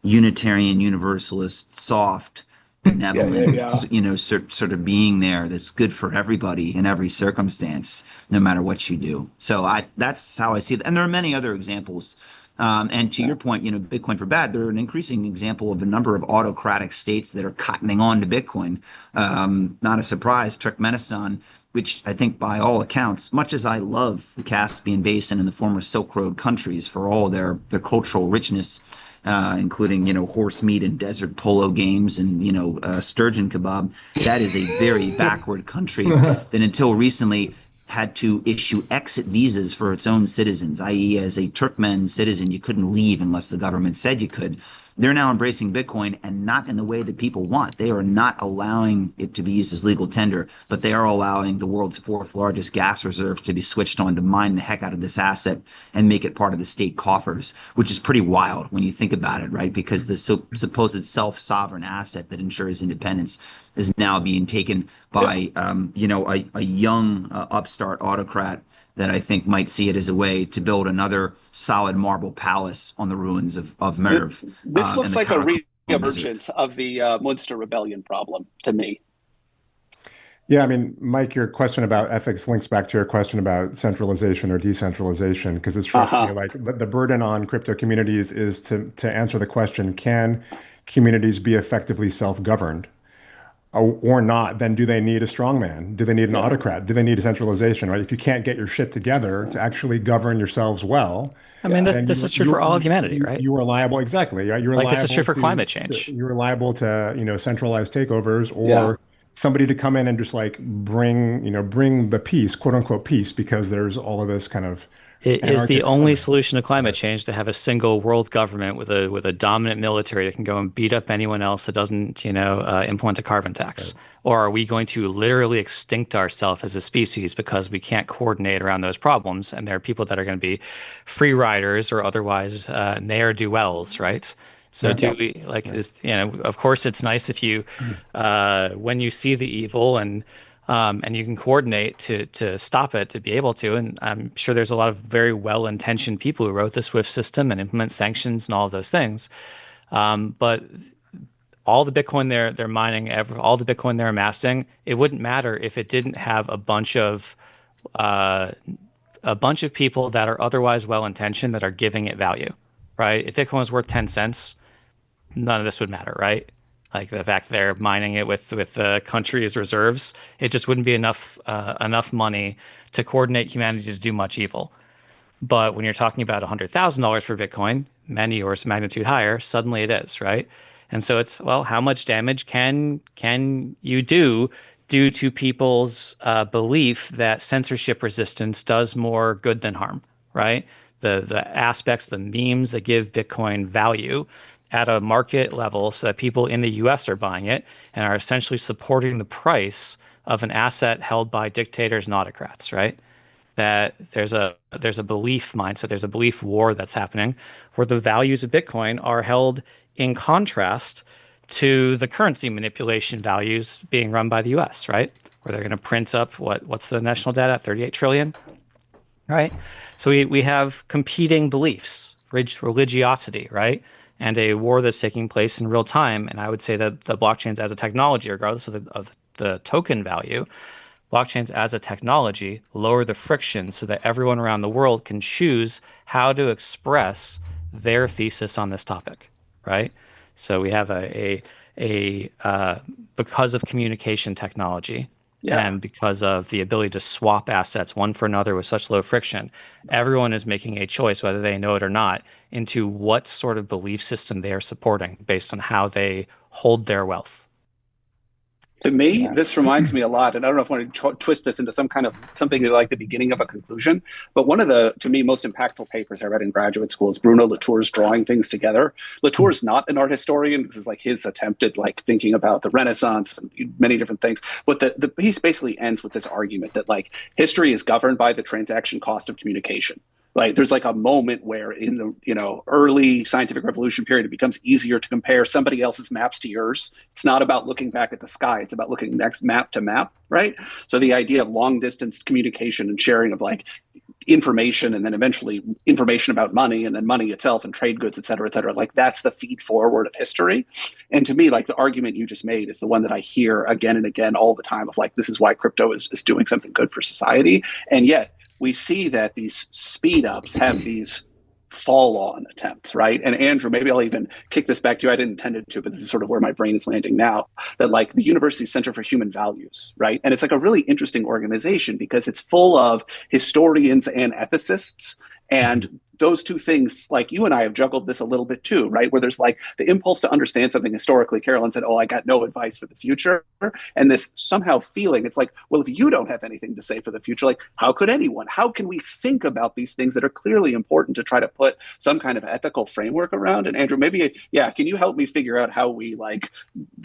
C: Unitarian Universalist, soft, benevolent, sort of being there that's good for everybody in every circumstance, no matter what you do. So that's how I see it. And there are many other examples. And to your point, Bitcoin for bad, they're an increasing example of a number of autocratic states that are cottoning on to Bitcoin. Not a surprise, Turkmenistan, which I think by all accounts, much as I love the Caspian Basin and the former Silk Road countries for all their cultural richness, including, horse meat and desert polo games and, sturgeon kebab. That is a very backward country that until recently had to issue exit visas for its own citizens, i.e., as a Turkmen citizen, you couldn't leave unless the government said you could. They're now embracing Bitcoin and not in the way that people want. They are not allowing it to be used as legal tender, but they are allowing the world's fourth largest gas reserve to be switched on to mine the heck out of this asset and make it part of the state coffers, which is pretty wild when you think about it, right? Because the supposed self-sovereign asset that ensures independence is now being taken by, a young upstart autocrat that I think might see it as a way to build another solid marble palace on the ruins of Merv.
B: This looks like a re-emergence of the Munster Rebellion problem to me.
G: Yeah, I mean, Mike, your question about ethics links back to your question about centralization or decentralization, because it strikes me like the burden on crypto communities is to answer the question, can communities be effectively self-governed? Or not, then do they need a strongman? Do they need an autocrat? Do they need a centralization, right? If you can't get your shit together to actually govern yourselves well.
E: I mean, this is true for all of humanity, right?
G: You are liable, exactly. Right? You're
E: like
G: liable
E: this is true for climate change.
G: You're liable to, centralized takeovers or somebody to come in and just like bring the peace, quote unquote peace, because there's all of this kind of
E: It is the only solution to climate change to have a single world government with a dominant military that can go and beat up anyone else that doesn't, implement a carbon tax. Right. Or are we going to literally extinct ourselves as a species because we can't coordinate around those problems? And there are people that are going to be free riders or otherwise ne'er-do-wells, right? So do we like this? Of course, it's nice if you, when you see the evil and you can coordinate to stop it, to be able to. And I'm sure there's a lot of very well-intentioned people who wrote the SWIFT system and implement sanctions and all of those things. But all the Bitcoin they're mining, all the Bitcoin they're amassing, it wouldn't matter if it didn't have a bunch of people that are otherwise well-intentioned that are giving it value, right? If Bitcoin was worth 10 cents, none of this would matter, right? Like the fact they're mining it with the country's reserves, it just wouldn't be enough money to coordinate humanity to do much evil. But when you're talking about $100,000 per Bitcoin, many orders of magnitude higher, suddenly it is, right? And so it's, well, how much damage can you do due to people's belief that censorship resistance does more good than harm, right? The aspects, the memes that give Bitcoin value at a market level so that people in the US are buying it and are essentially supporting the price of an asset held by dictators and autocrats, right? That there's a belief mindset, there's a belief war that's happening where the values of Bitcoin are held in contrast to the currency manipulation values being run by the US, right? Where they're going to print up what's the national debt at 38 trillion, right? So we have competing beliefs, religiosity, right? And a war that's taking place in real time. And I would say that the blockchains as a technology, regardless of the token value, blockchains as a technology lower the friction so that everyone around the world can choose how to express their thesis on this topic, right? So we have because of communication technology, and because of the ability to swap assets one for another with such low friction, everyone is making a choice, whether they know it or not, into what sort of belief system they are supporting based on how they hold their wealth.
B: To me, this reminds me a lot, and I don't know if I want to twist this into some kind of something like the beginning of a conclusion, but one of the, to me, most impactful papers I read in graduate school is Bruno Latour's Drawing Things Together. Latour's not an art historian. This is like his attempt at like thinking about the Renaissance and many different things. But the piece basically ends with this argument that like history is governed by the transaction cost of communication. Like there's like a moment where in the early scientific revolution period, it becomes easier to compare somebody else's maps to yours. It's not about looking back at the sky. It's about looking next map to map, right? So the idea of long distance communication and sharing of like information and then eventually information about money and then money itself and trade goods, et cetera, like that's the feed forward of history. And to me, like the argument you just made is the one that I hear again and again all the time of like, this is why crypto is doing something good for society. And yet, we see that these speed ups have these fall on attempts, right? And Andrew, maybe I'll even kick this back to you. I didn't intend it to, but this is sort of where my brain is landing now, that like the University Center for Human Values, right? And it's like a really interesting organization because it's full of historians and ethicists. And those two things, like you and I have juggled this a little bit too, right? Where there's like the impulse to understand something historically. Carolyn said, oh, I got no advice for the future. And this somehow feeling, it's like, well, if you don't have anything to say for the future, like how could anyone? How can we think about these things that are clearly important to try to put some kind of ethical framework around? And Andrew, maybe, yeah, can you help me figure out how we like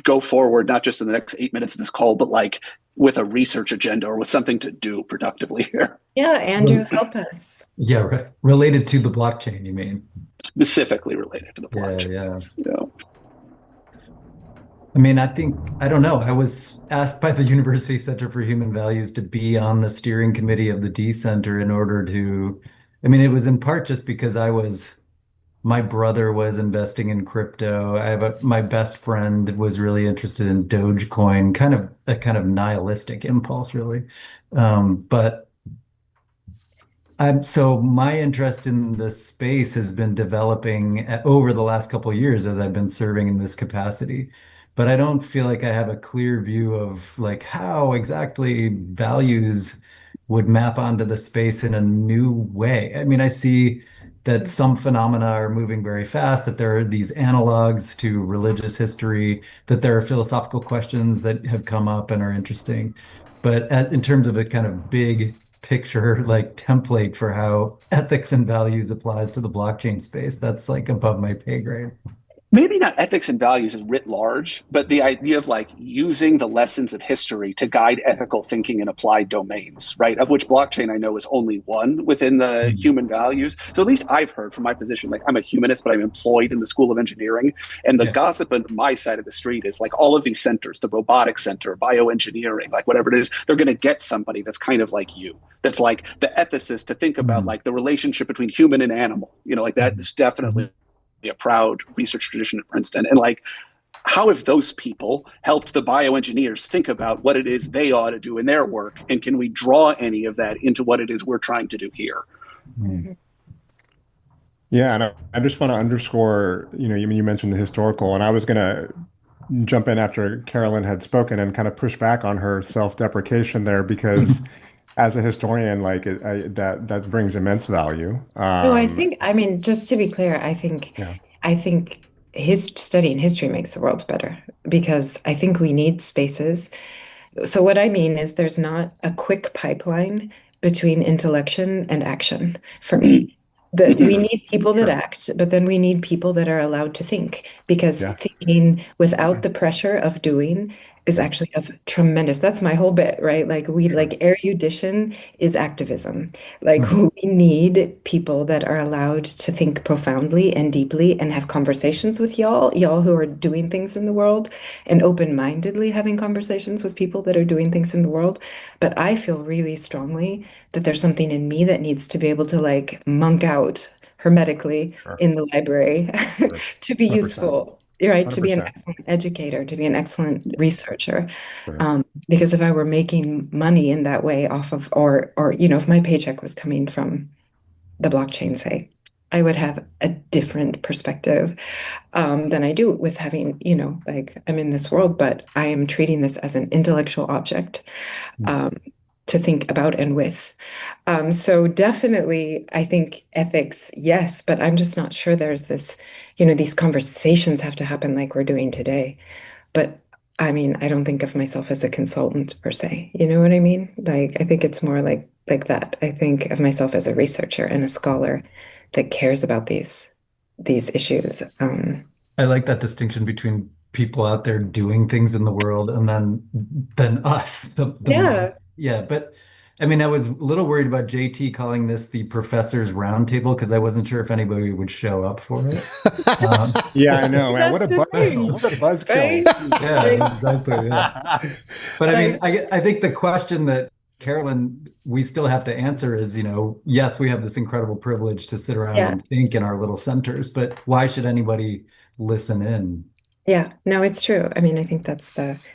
B: go forward, not just in the next 8 minutes of this call, but like with a research agenda or with something to do productively here?
D: Yeah, Andrew, help us.
F: Yeah, right. Related to the blockchain, you mean?
B: Specifically related to the blockchain.
F: Yeah. I mean, I don't know. I was asked by the University Center for Human Values to be on the steering committee of the D Center in order to, I mean, it was in part just because my brother was investing in crypto. My best friend was really interested in Dogecoin, kind of nihilistic impulse, really. So my interest in this space has been developing over the last couple of years as I've been serving in this capacity. But I don't feel like I have a clear view of like how exactly values would map onto the space in a new way. I mean, I see that some phenomena are moving very fast, that there are these analogs to religious history, that there are philosophical questions that have come up and are interesting. But in terms of a kind of big picture, like template for how ethics and values applies to the blockchain space, that's like above my pay grade.
B: Maybe not ethics and values writ large, but the idea of like using the lessons of history to guide ethical thinking in applied domains, right? Of which blockchain I know is only one within the human values. So at least I've heard from my position, like I'm a humanist, but I'm employed in the School of Engineering. And the gossip on my side of the street is like all of these centers, the robotics center, bioengineering, like whatever it is, they're going to get somebody that's kind of like you. That's like the ethicist to think about like the relationship between human and animal, like that is definitely a proud research tradition at Princeton. And like, how have those people helped the bioengineers think about what it is they ought to do in their work? And can we draw any of that into what it is we're trying to do here?
G: Yeah, and I just want to underscore, you mentioned the historical, and I was going to jump in after Carolyn had spoken and kind of push back on her self-deprecation there, because as a historian, like that brings immense value.
D: No, I mean, just to be clear, I think his studying history makes the world better, because I think we need spaces. So what I mean is there's not a quick pipeline between intellection and action for me. We need people that act, but then we need people that are allowed to think, because thinking without the pressure of doing is actually of tremendous. That's my whole bit, right? Like erudition is activism. Like we need people that are allowed to think profoundly and deeply and have conversations with y'all who are doing things in the world, and open-mindedly having conversations with people that are doing things in the world. But I feel really strongly that there's something in me that needs to be able to like monk out hermetically in the library to be 100%. Useful. Right, 100%. To be an excellent educator, to be an excellent researcher. Because if I were making money in that way off of, or if my paycheck was coming from the blockchain, say, I would have a different perspective than I do with having, like I'm in this world, but I am treating this as an intellectual object to think about and with. So definitely, I think ethics, yes, but I'm just not sure there's this, these conversations have to happen like we're doing today. But I mean, I don't think of myself as a consultant per se. You know what I mean? Like, I think it's more like that. I think of myself as a researcher and a scholar that cares about these issues.
F: I like that distinction between people out there doing things in the world and then us,
D: Yeah.
F: yeah. But I mean, I was a little worried about JT calling this the professor's roundtable because I wasn't sure if anybody would show up for it.
G: Yeah, I know, man.
D: That's the thing,
G: What a buzzkill.
D: right?
F: Yeah,
D: Like,
F: exactly. Yeah. But I mean, I think the question that Carolyn, we still have to answer is, yes, we have this incredible privilege to sit around
D: yeah.
F: and think in our little centers, but why should anybody listen in?
D: Yeah. No, it's true. I mean, I think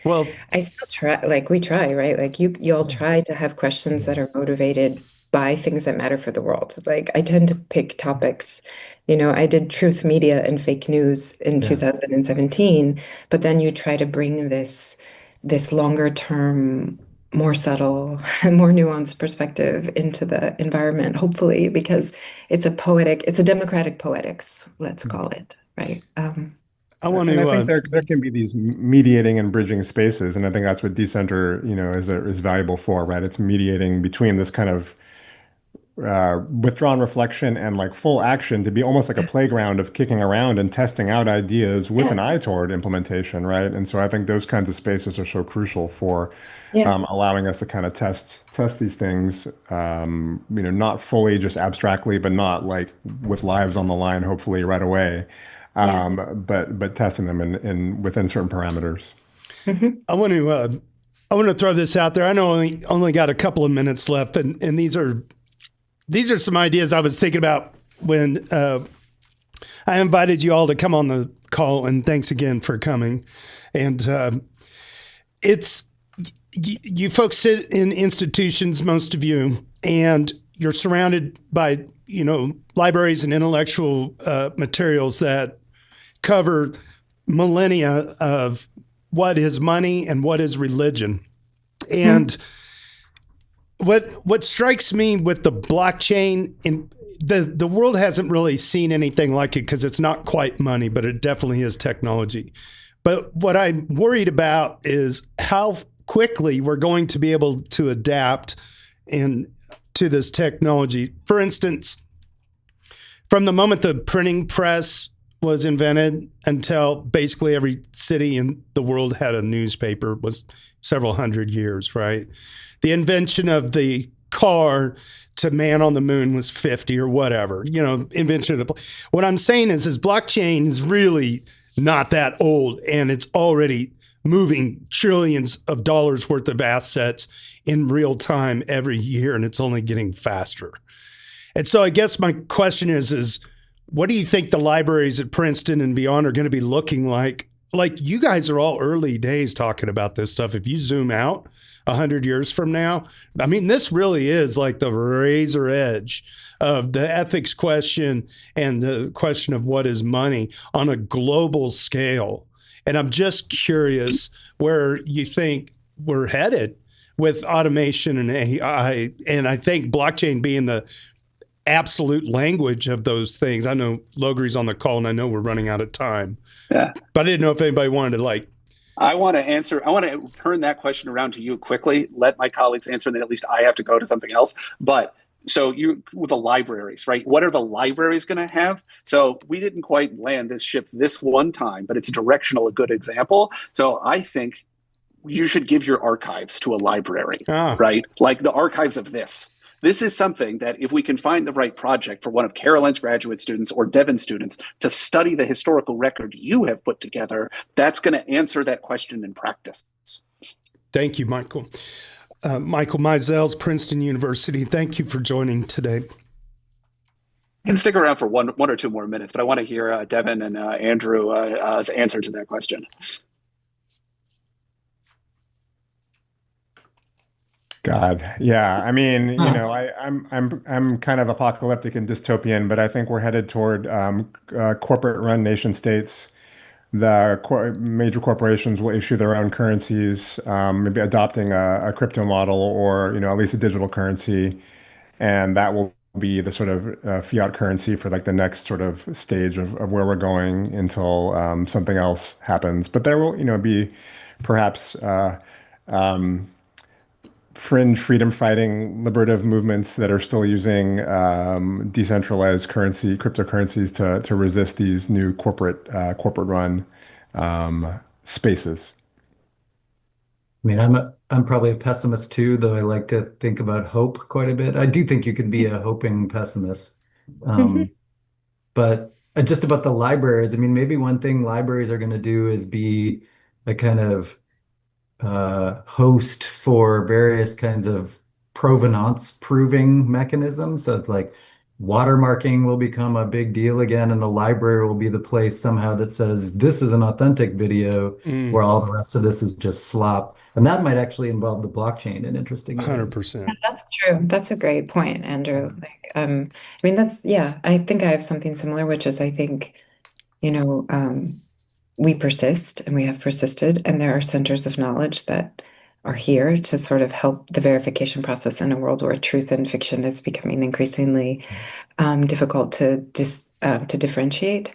A: Well,
D: I still try, like we try, right? Like you'll try to have questions that are motivated by things that matter for the world. Like I tend to pick topics, I did truth media and fake news in
F: Yeah.
D: 2017, but then you try to bring this longer term, more subtle, more nuanced perspective into the environment, hopefully, because it's a democratic poetics, let's call it, right?
A: I want
G: And I think
A: to.
G: there can be these mediating and bridging spaces, and I think that's what decenter, is valuable for, right? It's mediating between this kind of withdrawn reflection and like full action to be almost like a playground of kicking around and testing out ideas with an
D: Yeah.
G: eye toward implementation, right? And so I think those kinds of spaces are so crucial for
D: Yeah.
G: allowing us to kind of test these things, not fully just abstractly, but not like with lives on the line, hopefully right away,
D: Yeah.
G: but testing them in within certain parameters.
D: Mhm.
A: I want to throw this out there. I know only got a couple of minutes left, and these are some ideas I was thinking about when I invited you all to come on the call, and thanks again for coming. And it's you folks sit in institutions, most of you, and you're surrounded by libraries and intellectual materials that cover millennia of what is money and what is religion. And what strikes me with the blockchain, in the world hasn't really seen anything like it because it's not quite money, but it definitely is technology. But what I'm worried about is how quickly we're going to be able to adapt to this technology. For instance, from the moment the printing press was invented until basically every city in the world had a newspaper was several hundred years, right? The invention of the car to man on the moon was 50 or whatever, invention of what I'm saying is blockchain is really not that old, and it's already moving trillions of dollars worth of assets in real time every year, and it's only getting faster. And so I guess my question is what do you think the libraries at Princeton and beyond are going to be looking like? Like, you guys are all early days talking about this stuff. If you zoom out 100 years from now, I mean, this really is like the razor edge of the ethics question and the question of what is money on a global scale. And I'm just curious where you think we're headed with automation and AI. And I think blockchain being the absolute language of those things. I know Logri's on the call, and I know we're running out of time.
B: Yeah.
A: But I didn't know if anybody wanted to
B: I want to turn that question around to you quickly, let my colleagues answer, and then at least I have to go to something else. But so with the libraries, right? What are the libraries going to have? So we didn't quite land this ship this one time, but it's a good example. So I think you should give your archives to a library, right? Like the archives of this. This is something that if we can find the right project for one of Carolyn's graduate students or Devin's students to study the historical record you have put together, that's going to answer that question in practice.
A: Thank you, Michael. Michael Mizell's Princeton University. Thank you for joining today.
B: You can stick around for one or two more minutes, but I want to hear Devin and Andrew's answer to that question.
G: God, yeah. I mean, I'm kind of apocalyptic and dystopian, but I think we're headed toward corporate-run nation states. The major corporations will issue their own currencies, maybe adopting a crypto model or at least a digital currency, and that will be the sort of fiat currency for like the next sort of stage of where we're going until something else happens. But there will, be perhaps fringe freedom fighting liberative movements that are still using decentralized cryptocurrencies to resist these new corporate run spaces.
F: I mean, I'm probably a pessimist too, though I like to think about hope quite a bit. I do think you could be a hoping pessimist. But just about the libraries, I mean, maybe one thing libraries are going to do is be a kind of host for various kinds of provenance proving mechanisms. So it's like watermarking will become a big deal again, and the library will be the place somehow that says this is an authentic video, where all the rest of this is just slop. And that might actually involve the blockchain in interesting ways.
A: 100%.
D: That's true. That's a great point, Andrew. Like, I mean, I think I have something similar, which is I think, we persist and we have persisted, and there are centers of knowledge that are here to sort of help the verification process in a world where truth and fiction is becoming increasingly difficult to differentiate.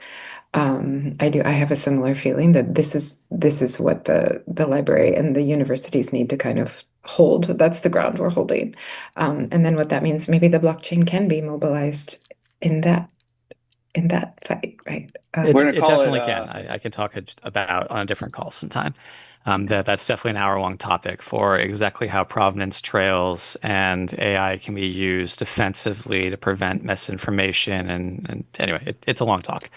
D: I have a similar feeling that this is what the library and the universities need to kind of hold. That's the ground we're holding. And then what that means, maybe the blockchain can be mobilized in that fight, right?
E: It definitely can. I can talk about on a different call sometime. That's definitely an hour-long topic for exactly how provenance trails and AI can be used offensively to prevent misinformation. And anyway, it's a long talk.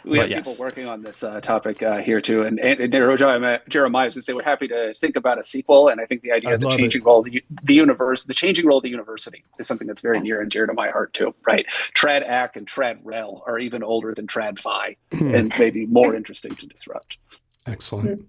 B: We have people working on this topic here too, and Jeremiah is going to say we're happy to think about a sequel. And I think the idea of the changing role of the changing role of the university is something that's very near and dear to my heart too. Right, Trad Ac and Trad Rel are even older than Trad Phi, and maybe more interesting to disrupt.
A: Excellent.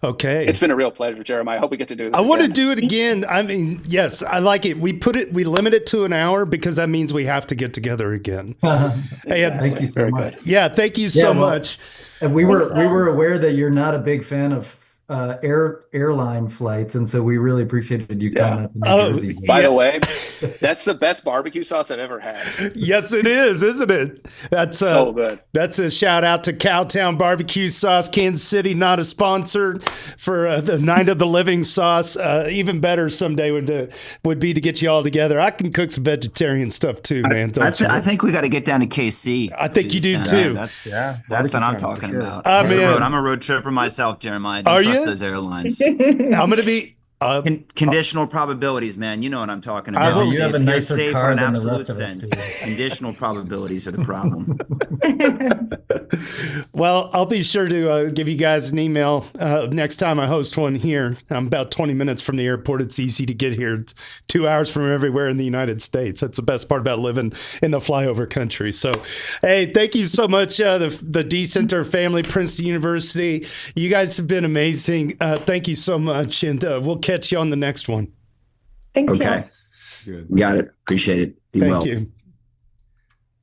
A: Okay.
B: It's been a real pleasure, Jeremiah. I hope we get to do this
A: I want to do it again. I mean, yes, I like it. We limit it to an hour because that means we have to get together again.
F: Thank you so much.
A: Yeah, thank you so much.
F: And we were aware that you're not a big fan of airline flights, and so we really appreciated you coming up to New Jersey.
B: By the way, that's the best barbecue sauce I've ever had.
A: Yes, it is, isn't it? That's
B: so good.
A: That's a shout out to Cowtown Barbecue Sauce, Kansas City, not a sponsor for the Night of the Living sauce. Even better someday would be to get you all together. I can cook some vegetarian stuff too, man.
C: I think we got to get down to KC.
A: I think you do too.
C: That's what I'm talking about.
A: Man.
C: I'm a road tripper myself, Jeremiah.
A: Are you?
C: Those airlines.
A: I'm going to be
C: conditional probabilities, man. You know what I'm talking about.
F: You have a nicer
C: safe
F: car
C: in
F: than
C: absolute
F: the rest of
C: sense.
F: us do.
C: Conditional probabilities are the problem.
A: Well, I'll be sure to give you guys an email next time I host one here. I'm about 20 minutes from the airport. It's easy to get here. It's 2 hours from everywhere in the United States. That's the best part about living in the flyover country. So, hey, thank you so much, the D-Center family, Princeton University. You guys have been amazing. Thank you so much, and we'll catch you on the next one.
D: Thanks,
C: okay. Good. Got it. Appreciate it. Be well.
A: Thank you.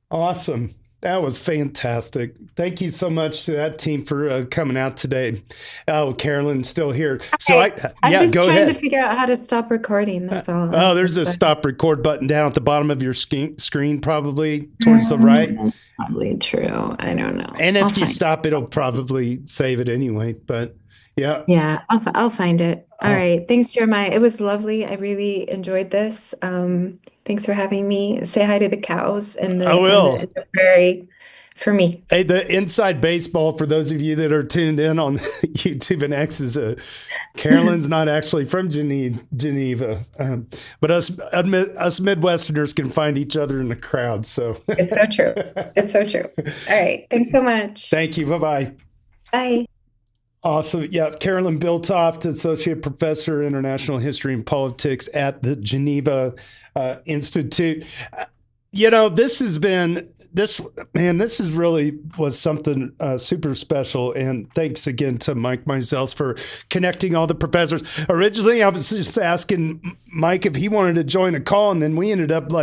A: Awesome. That was fantastic. Thank you so much to that team for coming out today. Oh, Carolyn's still here. So
D: I'm just trying to figure out how to stop recording. That's all.
A: Oh, there's a stop record button down at the bottom of your screen, probably towards the right.
D: That's probably true. I don't know.
A: And if you stop, it'll probably save it anyway. But yeah.
D: Yeah, I'll find it. All right. Thanks, Jeremiah. It was lovely. I really enjoyed this. Thanks for having me. Say hi to the cows and the prairie for me.
A: Hey, the inside baseball for those of you that are tuned in on YouTube and X is Carolyn's not actually from Geneva, but us Midwesterners can find each other in the crowd. So
D: it's so true. It's so true. All right. Thanks so much.
A: Thank you. Bye-bye.
D: Bye.
A: Awesome. Yeah. Carolyn Biltoft, Associate Professor, International History and Politics at the Geneva Institute. This really was something super special. And thanks again to Mike Meisels for connecting all the professors. Originally, I was just asking Mike if he wanted to join a call, and then we ended up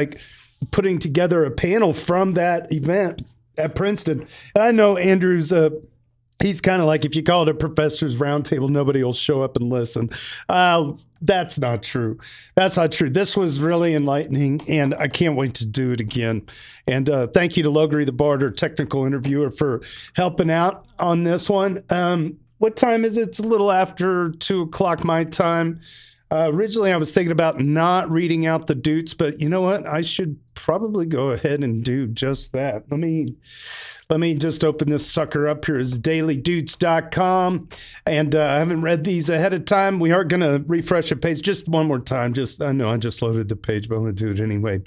A: putting together a panel from that event at Princeton. And I know Andrew's He's kind of like, if you call it a professor's roundtable, nobody will show up and listen. That's not true. That's not true. This was really enlightening, and I can't wait to do it again. And thank you to Logri the Bard, our technical interviewer, for helping out on this one. What time is it? It's a little after 2:00 my time. Originally, I was thinking about not reading out the Doots, but you know what? I should probably go ahead and do just that. Let me just open this sucker up here. It's dailydoots.com. And I haven't read these ahead of time. We are going to refresh a page just one more time. I know I just loaded the page, but I'm going to do it anyway.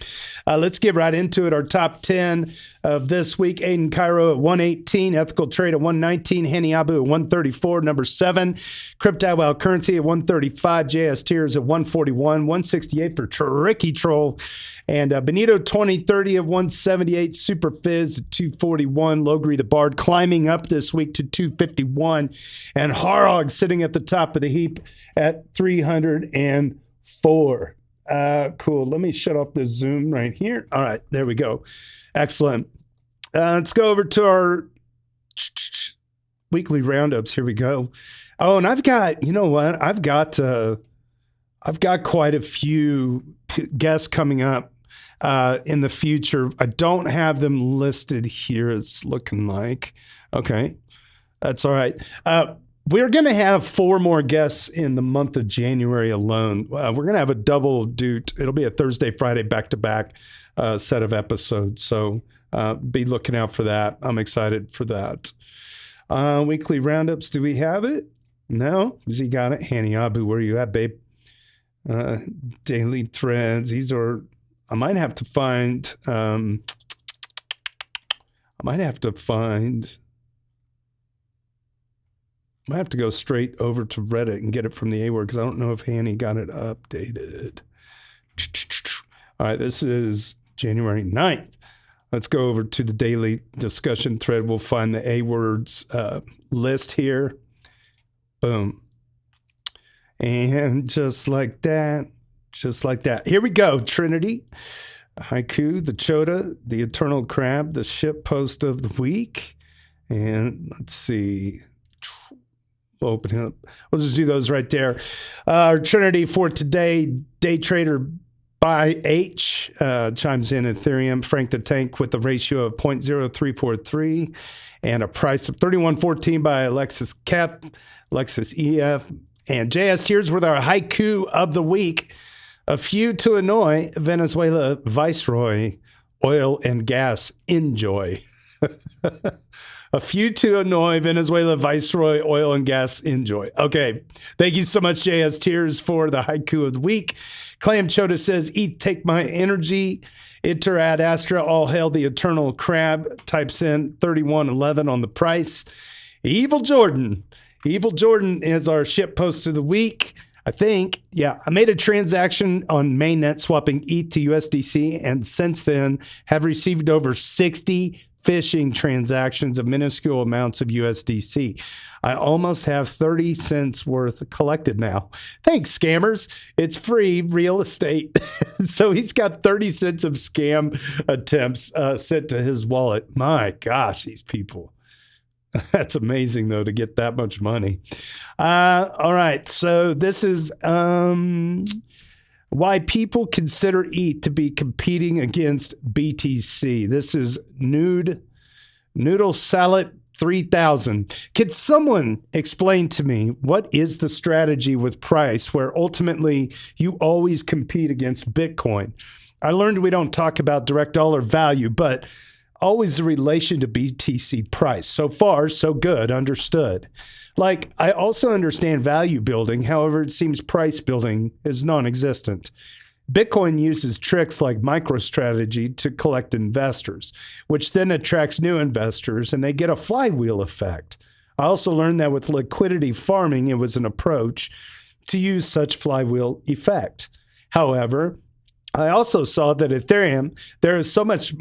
A: Let's get right into it. Our top 10 of this week: Aiden Cairo at 118, Ethical Trade at 119, Henny Abu at 134, number 7, Crypto Currency at 135, JS Tears at 141, 168 for Tricky Troll, and Benito 2030 at 178, Super Fizz at 241, Logri the Bard climbing up this week to 251, and Harog sitting at the top of the heap at 304. Cool. Let me shut off the Zoom right here. All right, there we go. Excellent. Let's go over to our weekly roundups. Here we go. Oh, and I've got, you know what? I've got quite a few guests coming up in the future. I don't have them listed here. It's looking like. Okay. That's all right. We're going to have 4 more guests in the month of January alone. We're going to have a double Doot. It'll be a Thursday, Friday, back-to-back set of episodes. So be looking out for that. I'm excited for that. Weekly roundups. Do we have it? No? He got it. Hanny Abu, where are you at, babe? Daily threads. These are, I might have to find, I might have to go straight over to Reddit and get it from the A word, because I don't know if Hanny got it updated. All right, this is January 9th. Let's go over to the daily discussion thread. We'll find the A words list here. Boom. And just like that. Here we go. Trinity, Haiku, the Chota, the Eternal Crab, the ship post of the week. And let's see. We'll open it up. We'll just do those right there. Our Trinity for today, day trader by H chimes in Ethereum. Frank the Tank with the ratio of 0.0343 and a price of 31.14 by Alexis Cap, Alexis EF, and JS Tears with our haiku of the week. A few to annoy Venezuela Viceroy, oil and gas enjoy. A few to annoy Venezuela Viceroy, oil and gas enjoy. Okay. Thank you so much, JS Tears, for the haiku of the week. Clam Chota says, eat, take my energy. Iter ad astra, all hail the eternal crab. Types in 3111 on the price. Evil Jordan is our ship post of the week. I think, yeah, I made a transaction on mainnet swapping ETH to USDC, and since then have received over 60 phishing transactions of minuscule amounts of USDC. I almost have 30 cents worth collected now. Thanks, scammers. It's free real estate. So he's got 30 cents of scam attempts sent to his wallet. My gosh, these people. That's amazing, though, to get that much money. All right. So this is why people consider ETH to be competing against BTC. This is Noodle Salad 3000. Could someone explain to me what is the strategy with price where ultimately you always compete against Bitcoin? I learned we don't talk about direct dollar value, but always the relation to BTC price. So far, so good, understood. Like, I also understand value building. However, it seems price building is non-existent. Bitcoin uses tricks like MicroStrategy to collect investors, which then attracts new investors, and they get a flywheel effect. I also learned that with liquidity farming, it was an approach to use such flywheel effect. However, I also saw that Ethereum, there is so much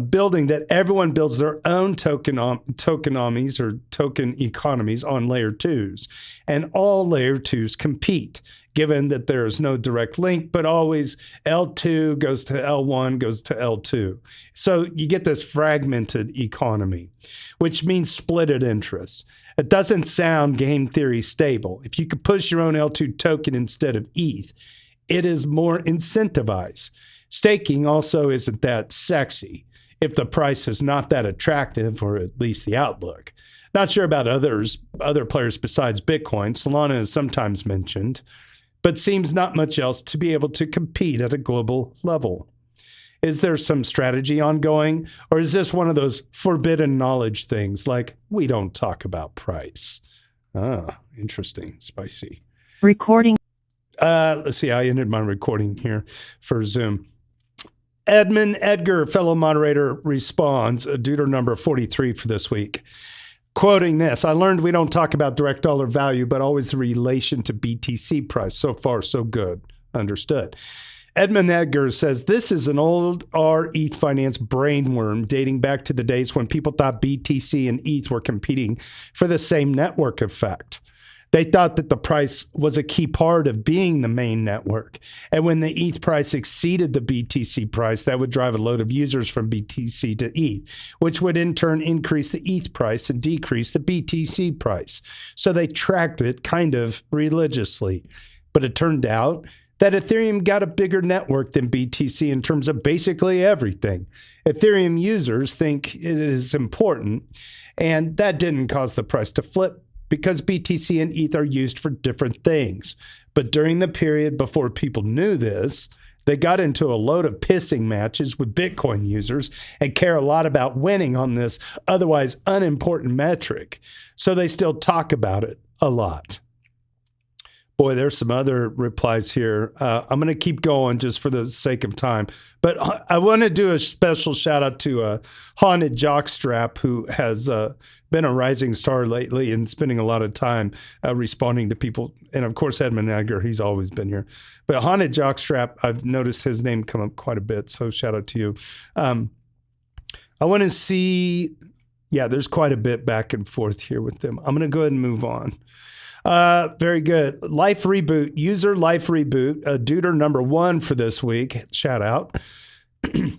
A: building that everyone builds their own tokenomics or token economies on layer 2s. And all layer 2s compete, given that there is no direct link, but always L2 goes to L1, goes to L2. So you get this fragmented economy, which means splitted interests. It doesn't sound game theory stable. If you could push your own L2 token instead of ETH, it is more incentivized. Staking also isn't that sexy if the price is not that attractive, or at least the outlook. Not sure about other players besides Bitcoin. Solana is sometimes mentioned, but seems not much else to be able to compete at a global level. Is there some strategy ongoing, or is this one of those forbidden knowledge things like we don't talk about price? Ah, interesting, spicy.
H: Recording.
A: Let's see, I ended my recording here for Zoom. Edmund Edgar, fellow moderator, responds, Deuter number 43 for this week. Quoting this, I learned we don't talk about direct dollar value, but always the relation to BTC price. So far, so good. Understood. Edmund Edgar says, this is an old ETH finance brainworm dating back to the days when people thought BTC and ETH were competing for the same network effect. They thought that the price was a key part of being the main network. And when the ETH price exceeded the BTC price, that would drive a load of users from BTC to ETH, which would in turn increase the ETH price and decrease the BTC price. So they tracked it kind of religiously. But it turned out that Ethereum got a bigger network than BTC in terms of basically everything. Ethereum users think it is important, and that didn't cause the price to flip, because BTC and ETH are used for different things. But during the period before people knew this, they got into a load of pissing matches with Bitcoin users and care a lot about winning on this otherwise unimportant metric. So they still talk about it a lot. Boy, there's some other replies here. I'm going to keep going just for the sake of time. But I want to do a special shout out to Haunted Jockstrap, who has been a rising star lately and spending a lot of time responding to people. And of course, Edmund Edgar, he's always been here. But Haunted Jockstrap, I've noticed his name come up quite a bit. So shout out to you. I want to see, there's quite a bit back and forth here with them. I'm going to go ahead and move on. Very good. Life Reboot, user Life Reboot, Deuter number 1 for this week. Shout out.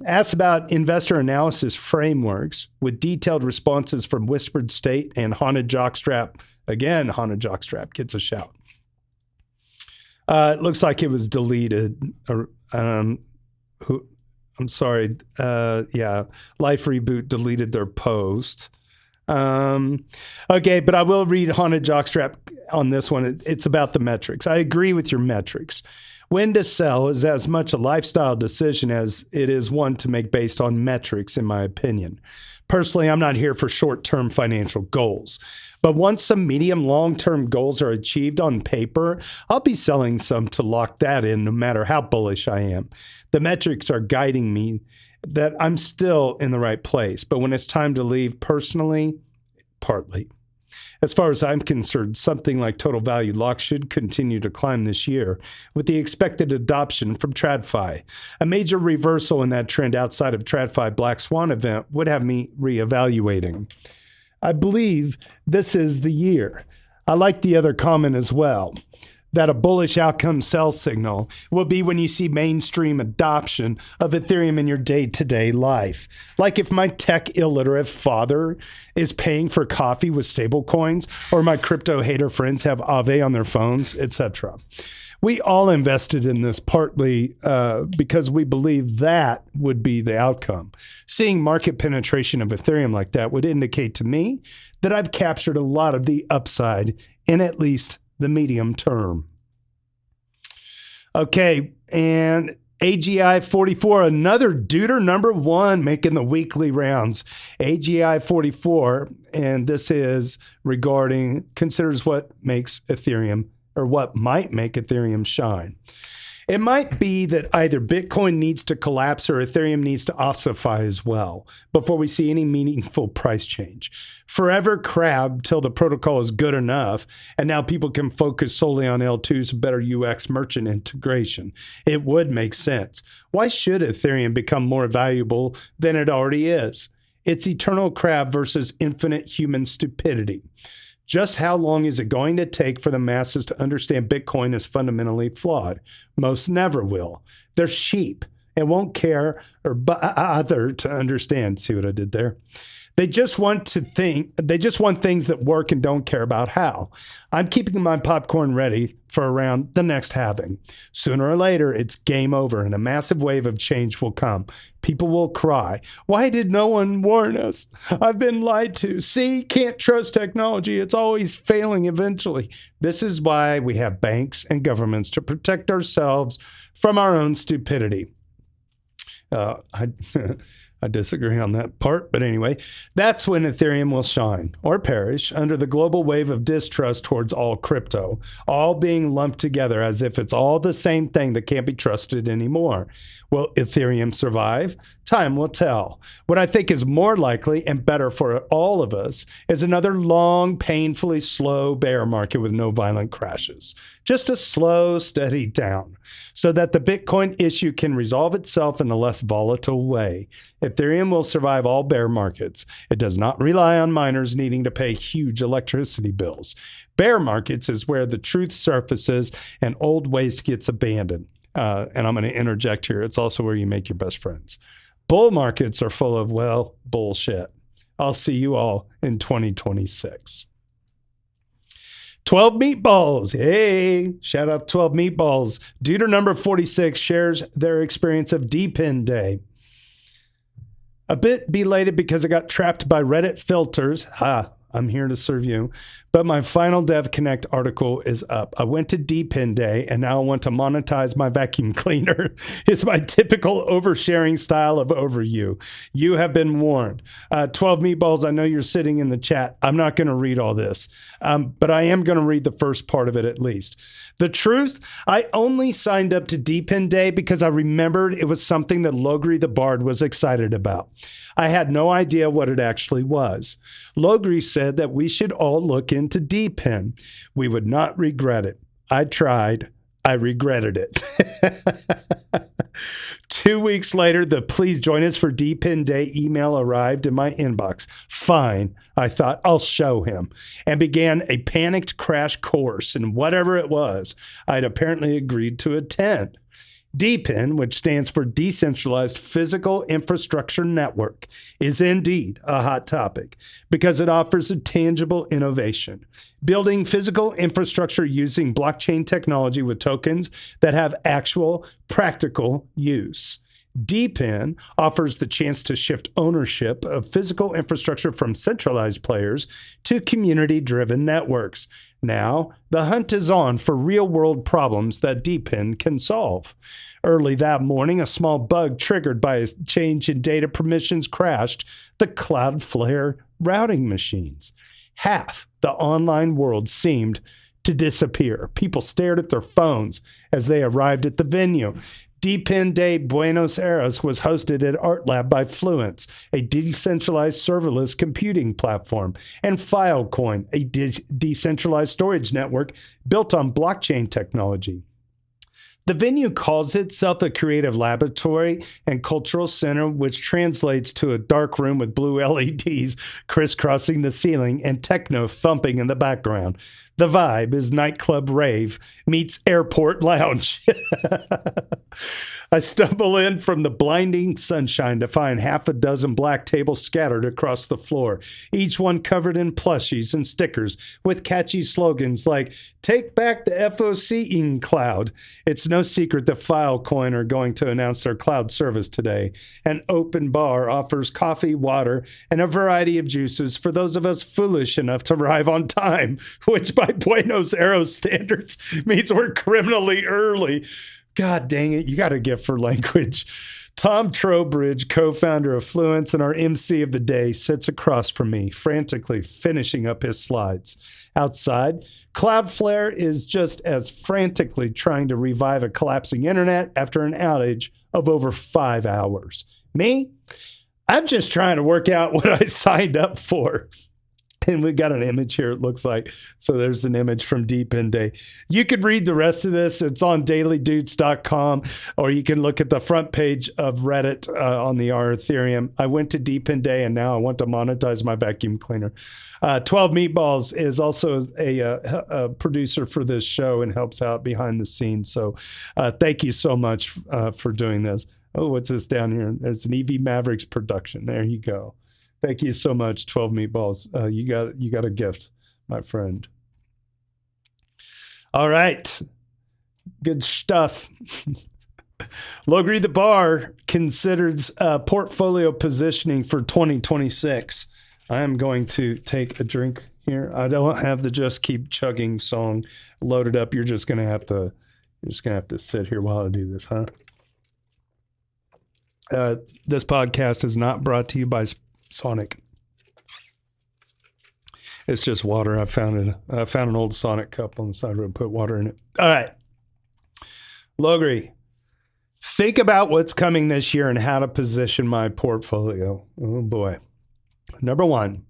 A: Asked about investor analysis frameworks with detailed responses from Whispered State and Haunted Jockstrap. Again, Haunted Jockstrap gets a shout. It looks like it was deleted. I'm sorry. Life Reboot deleted their post. Okay, but I will read Haunted Jockstrap on this one. It's about the metrics. I agree with your metrics. When to sell is as much a lifestyle decision as it is one to make based on metrics, in my opinion. Personally, I'm not here for short-term financial goals. But once some medium, long-term goals are achieved on paper, I'll be selling some to lock that in no matter how bullish I am. The metrics are guiding me that I'm still in the right place. But when it's time to leave personally, partly. As far as I'm concerned, something like total value lock should continue to climb this year with the expected adoption from TradFi. A major reversal in that trend outside of TradFi Black Swan event would have me reevaluating. I believe this is the year. I like the other comment as well, that a bullish outcome sell signal will be when you see mainstream adoption of Ethereum in your day-to-day life. Like if my tech illiterate father is paying for coffee with stablecoins, or my crypto hater friends have Aave on their phones, etc. We all invested in this partly because we believe that would be the outcome. Seeing market penetration of Ethereum like that would indicate to me that I've captured a lot of the upside in at least the medium term. Okay, and AGI 44, another Deuter number 1 making the weekly rounds. AGI 44, and this is regarding, considers what makes Ethereum, or what might make Ethereum shine. It might be that either Bitcoin needs to collapse or Ethereum needs to ossify as well before we see any meaningful price change. Forever crab till the protocol is good enough, and now people can focus solely on L2's better UX merchant integration. It would make sense. Why should Ethereum become more valuable than it already is? It's eternal crab versus infinite human stupidity. Just how long is it going to take for the masses to understand Bitcoin is fundamentally flawed? Most never will. They're sheep and won't care or bother to understand. See what I did there? They just want things that work and don't care about how. I'm keeping my popcorn ready for around the next halving. Sooner or later, it's game over and a massive wave of change will come. People will cry. Why did no one warn us? I've been lied to. See, can't trust technology. It's always failing eventually. This is why we have banks and governments to protect ourselves from our own stupidity. I disagree on that part, but anyway, that's when Ethereum will shine or perish under the global wave of distrust towards all crypto, all being lumped together as if it's all the same thing that can't be trusted anymore. Will Ethereum survive? Time will tell. What I think is more likely and better for all of us is another long, painfully slow bear market with no violent crashes. Just a slow, steady down so that the Bitcoin issue can resolve itself in a less volatile way. Ethereum will survive all bear markets. It does not rely on miners needing to pay huge electricity bills. Bear markets is where the truth surfaces and old waste gets abandoned. And I'm going to interject here. It's also where you make your best friends. Bull markets are full of, well, bullshit. I'll see you all in 2026. 12 Meatballs. Hey, shout out 12 Meatballs. Duder number 46 shares their experience of D-Pin Day. A bit belated because I got trapped by Reddit filters. I'm here to serve you. But my final Dev Connect article is up. I went to D-Pin Day and now I want to monetize my vacuum cleaner. It's my typical oversharing style of overview. You have been warned. 12 Meatballs, I know you're sitting in the chat. I'm not going to read all this, but I am going to read the first part of it at least. The truth, I only signed up to D-Pin Day because I remembered it was something that Logri the Bard was excited about. I had no idea what it actually was. Logri said that we should all look into D-Pin. We would not regret it. I tried. I regretted it. 2 weeks later, the please join us for D-Pin Day email arrived in my inbox. Fine, I thought, I'll show him, and began a panicked crash course in whatever it was I'd apparently agreed to attend. DPIN, which stands for Decentralized Physical Infrastructure Network, is indeed a hot topic because it offers a tangible innovation, building physical infrastructure using blockchain technology with tokens that have actual practical use. DPIN offers the chance to shift ownership of physical infrastructure from centralized players to community-driven networks. Now, the hunt is on for real-world problems that DPIN can solve. Early that morning, a small bug triggered by a change in data permissions crashed the Cloudflare routing machines. Half the online world seemed to disappear. People stared at their phones as they arrived at the venue. DPIN Day Buenos Aires was hosted at Art Lab by Fluence, a decentralized serverless computing platform, and Filecoin, a decentralized storage network built on blockchain technology. The venue calls itself a creative laboratory and cultural center, which translates to a dark room with blue LEDs crisscrossing the ceiling and techno thumping in the background. The vibe is nightclub rave meets airport lounge. I stumble in from the blinding sunshine to find half a dozen black tables scattered across the floor, each one covered in plushies and stickers with catchy slogans like, "Take back the FOC in cloud." It's no secret that Filecoin are going to announce their cloud service today. An open bar offers coffee, water, and a variety of juices for those of us foolish enough to arrive on time, which by Buenos Aires standards means we're criminally early. God dang it, you got to get for language. Tom Trowbridge, co-founder of Fluence and our MC of the day, sits across from me, frantically finishing up his slides. Outside, Cloudflare is just as frantically trying to revive a collapsing internet after an outage of over 5 hours. Me? I'm just trying to work out what I signed up for. And we got an image here, it looks like. So there's an image from Deep In Day. You could read the rest of this. It's on dailydoots.com, or you can look at the front page of Reddit on the R Ethereum. I went to Deep In Day, and now I want to monetize my vacuum cleaner. 12 Meatballs is also a producer for this show and helps out behind the scenes. So thank you so much for doing this. Oh, what's this down here? There's an EV Mavericks production. There you go. Thank you so much, 12 Meatballs. You got a gift, my friend. All right. Good stuff. Logri the Bar considers portfolio positioning for 2026. I am going to take a drink here. I don't have the Just Keep Chugging song loaded up. You're just gonna have to sit here while I do this, huh? This podcast is not brought to you by Sonic. It's just water. I found an old Sonic cup on the side of the road, put water in it. All right. Logri, think about what's coming this year and how to position my portfolio. Oh boy. Number one,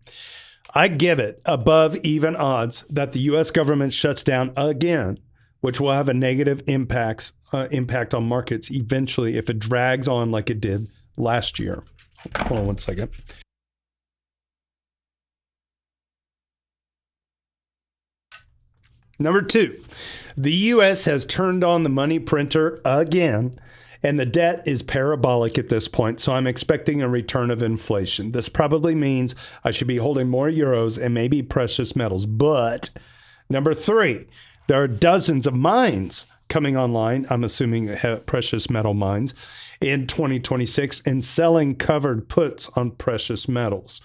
A: I give it above even odds that the U.S. government shuts down again, which will have a negative impact on markets eventually if it drags on like it did last year. Hold on one second. Number two, the U.S. has turned on the money printer again, and the debt is parabolic at this point, so I'm expecting a return of inflation. This probably means I should be holding more euros and maybe precious metals. But number three, there are dozens of mines coming online, I'm assuming precious metal mines, in 2026 and selling covered puts on precious metals.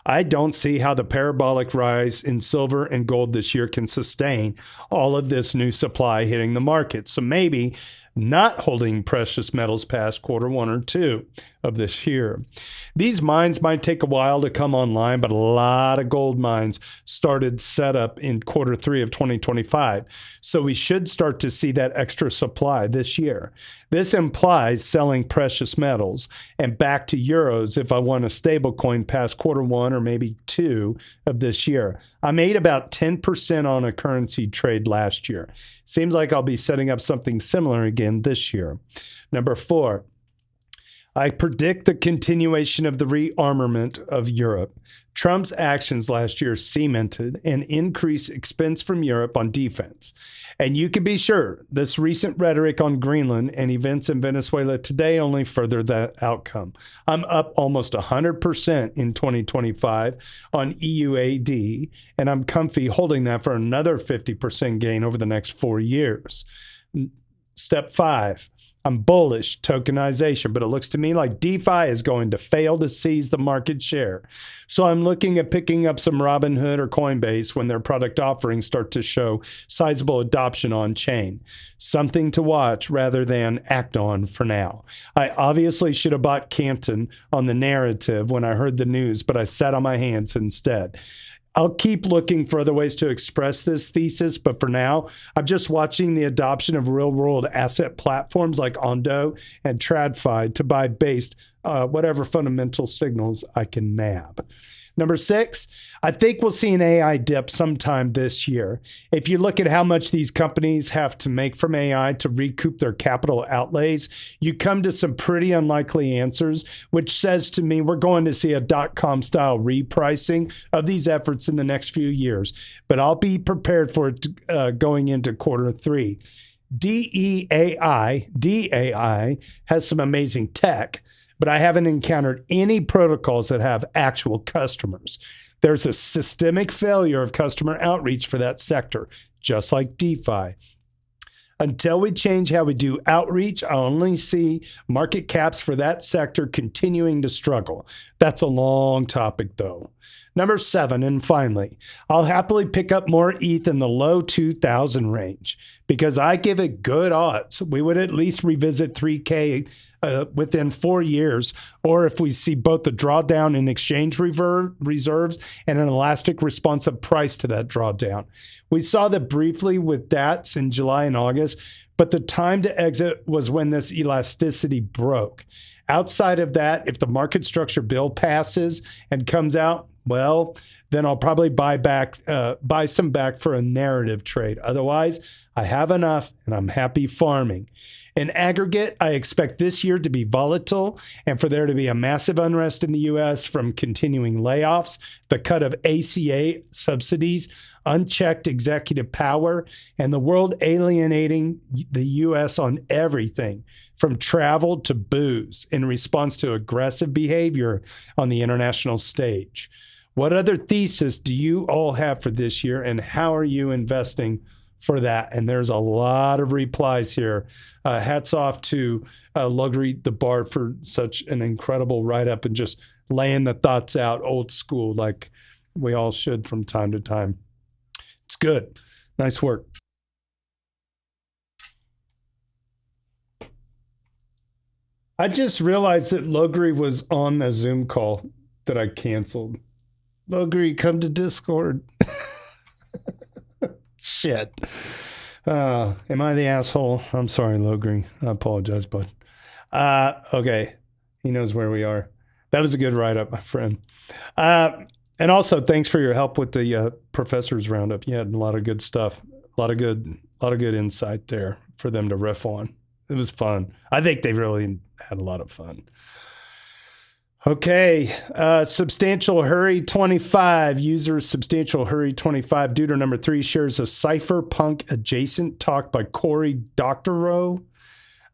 A: I don't see how the parabolic rise in silver and gold this year can sustain all of this new supply hitting the market. So maybe not holding precious metals past quarter one or two of this year. These mines might take a while to come online, but a lot of gold mines started set up in quarter three of 2025. So we should start to see that extra supply this year. This implies selling precious metals and back to euros if I want a stable coin past quarter one or maybe two of this year. I made about 10% on a currency trade last year. Seems like I'll be setting up something similar again this year. Number four, I predict the continuation of the rearmament of Europe. Trump's actions last year cemented an increased expense from Europe on defense. And you can be sure this recent rhetoric on Greenland and events in Venezuela today only further that outcome. I'm up almost 100% in 2025 on EUAD, and I'm comfy holding that for another 50% gain over the next 4 years. Step five, I'm bullish tokenization, but it looks to me like DeFi is going to fail to seize the market share. So I'm looking at picking up some Robinhood or Coinbase when their product offerings start to show sizable adoption on chain. Something to watch rather than act on for now. I obviously should have bought Canton on the narrative when I heard the news, but I sat on my hands instead. I'll keep looking for other ways to express this thesis, but for now, I'm just watching the adoption of real-world asset platforms like Ondo and TradFi to buy based whatever fundamental signals I can nab. Number six, I think we'll see an AI dip sometime this year. If you look at how much these companies have to make from AI to recoup their capital outlays, you come to some pretty unlikely answers, which says to me we're going to see a dot-com style repricing of these efforts in the next few years. But I'll be prepared for it going into quarter three. DAI has some amazing tech, but I haven't encountered any protocols that have actual customers. There's a systemic failure of customer outreach for that sector, just like DeFi. Until we change how we do outreach, I only see market caps for that sector continuing to struggle. That's a long topic, though. Number 7, and finally, I'll happily pick up more ETH in the low 2,000 range because I give it good odds. We would at least revisit 3K within 4 years, or if we see both the drawdown in exchange reserves and an elastic responsive price to that drawdown. We saw that briefly with DATs in July and August, but the time to exit was when this elasticity broke. Outside of that, if the market structure bill passes and comes out, well, then I'll probably buy some back for a narrative trade. Otherwise, I have enough and I'm happy farming. In aggregate, I expect this year to be volatile and for there to be a massive unrest in the U.S. from continuing layoffs, the cut of ACA subsidies, unchecked executive power, and the world alienating the U.S. on everything from travel to booze in response to aggressive behavior on the international stage. What other thesis do you all have for this year, and how are you investing for that? And there's a lot of replies here. Hats off to Luxury the Bard for such an incredible write-up and just laying the thoughts out old school like we all should from time to time. It's good. Nice work. I just realized that Logri was on a Zoom call that I canceled. Logri, come to Discord. Shit. Am I the asshole? I'm sorry, Logri. I apologize, bud. Okay. He knows where we are. That was a good write-up, my friend. And also, thanks for your help with the professor's roundup. You had a lot of good stuff, a lot of good insight there for them to riff on. It was fun. I think they really had a lot of fun. Okay, Substantial Hurry 25, user Substantial Hurry 25, Deuter number 3 shares a cypherpunk adjacent talk by Cory Doctorow.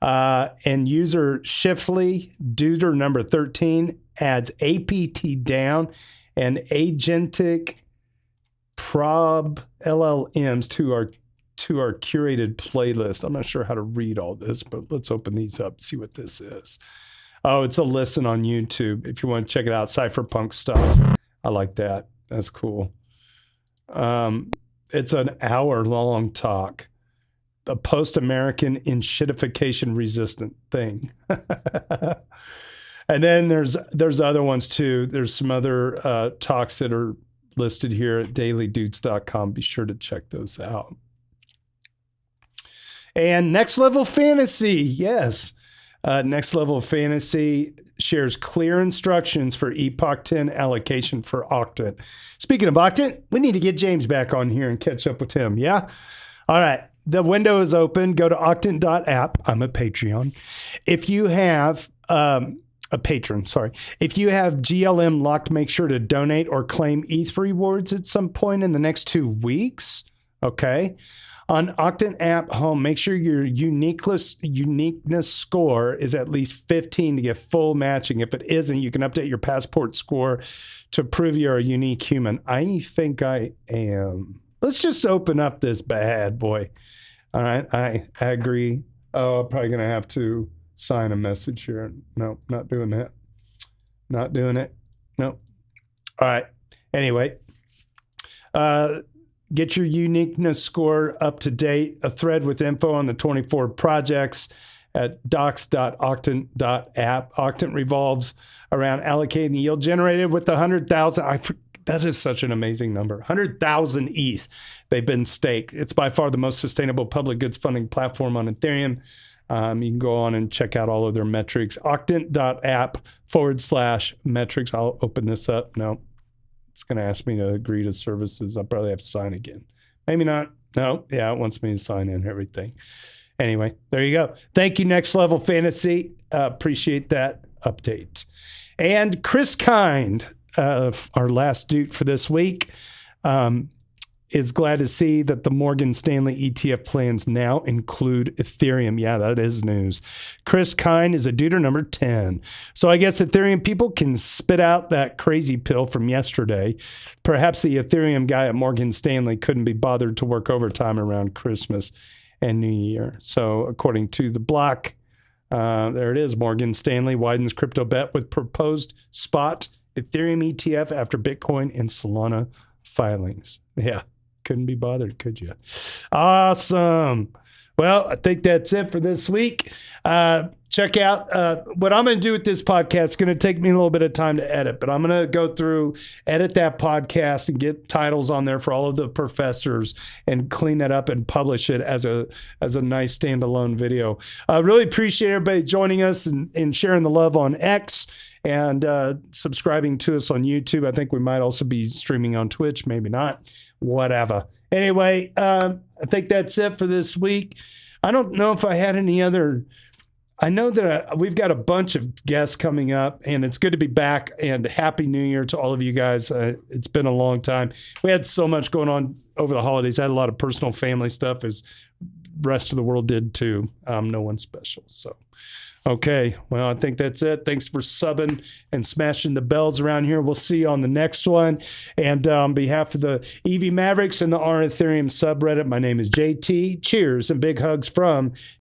A: And user Shifley, Deuter number 13, adds APT down and agentic prob LLMs to our curated playlist. I'm not sure how to read all this, but let's open these up, see what this is. Oh, it's a listen on YouTube. If you want to check it out, cypherpunk stuff. I like that. That's cool. It's an hour-long talk. A post-American enshittification resistant thing. And then there's other ones too. There's some other talks that are listed here at dailydoots.com. Be sure to check those out. And Next Level Fantasy, yes. Next Level Fantasy shares clear instructions for Epoch 10 allocation for Octant. Speaking of Octant, we need to get James back on here and catch up with him. Yeah? All right. The window is open. Go to octant.app. I'm a Patreon. If you have a patron, sorry. If you have GLM locked, make sure to donate or claim ETH rewards at some point in the next 2 weeks. Okay. On Octant app home, make sure your uniqueness score is at least 15 to get full matching. If it isn't, you can update your passport score to prove you're a unique human. I think I am. Let's just open up this bad boy. All right, I agree. Oh, I'm probably going to have to sign a message here. No, not doing that. Not doing it. No. All right. Anyway, get your uniqueness score up to date. A thread with info on the 24 projects at docs.octant.app. Octant revolves around allocating the yield generated with the 100,000. That is such an amazing number. 100,000 ETH. They've been staked. It's by far the most sustainable public goods funding platform on Ethereum. You can go on and check out all of their metrics. Octant.app/metrics. I'll open this up. No, it's going to ask me to agree to services. I'll probably have to sign again. Maybe not. No, yeah, it wants me to sign in everything. Anyway, there you go. Thank you, Next Level Fantasy. Appreciate that update. And Chris Kind, our last dude for this week, is glad to see that the Morgan Stanley ETF plans now include Ethereum. Yeah, that is news. Chris Kind is a duder number 10. So I guess Ethereum people can spit out that crazy pill from yesterday. Perhaps the Ethereum guy at Morgan Stanley couldn't be bothered to work overtime around Christmas and New Year. So according to the block, there it is. Morgan Stanley widens crypto bet with proposed spot Ethereum ETF after Bitcoin and Solana filings. Yeah, couldn't be bothered, could you? Awesome. Well, I think that's it for this week. Check out what I'm going to do with this podcast. It's going to take me a little bit of time to edit, but I'm going to go through, edit that podcast and get titles on there for all of the professors and clean that up and publish it as a nice standalone video. I really appreciate everybody joining us and sharing the love on X and subscribing to us on YouTube. I think we might also be streaming on Twitch, maybe not, whatever. Anyway, I think that's it for this week. I don't know if I had any other. I know that we've got a bunch of guests coming up, and it's good to be back. And Happy New Year to all of you guys. It's been a long time. We had so much going on over the holidays. I had a lot of personal family stuff, as the rest of the world did too. No one special. So, okay. Well, I think that's it. Thanks for subbing and smashing the bells around here. We'll see you on the next one. And on behalf of the EV Mavericks and the R Ethereum subreddit, my name is JT. Cheers and big hugs from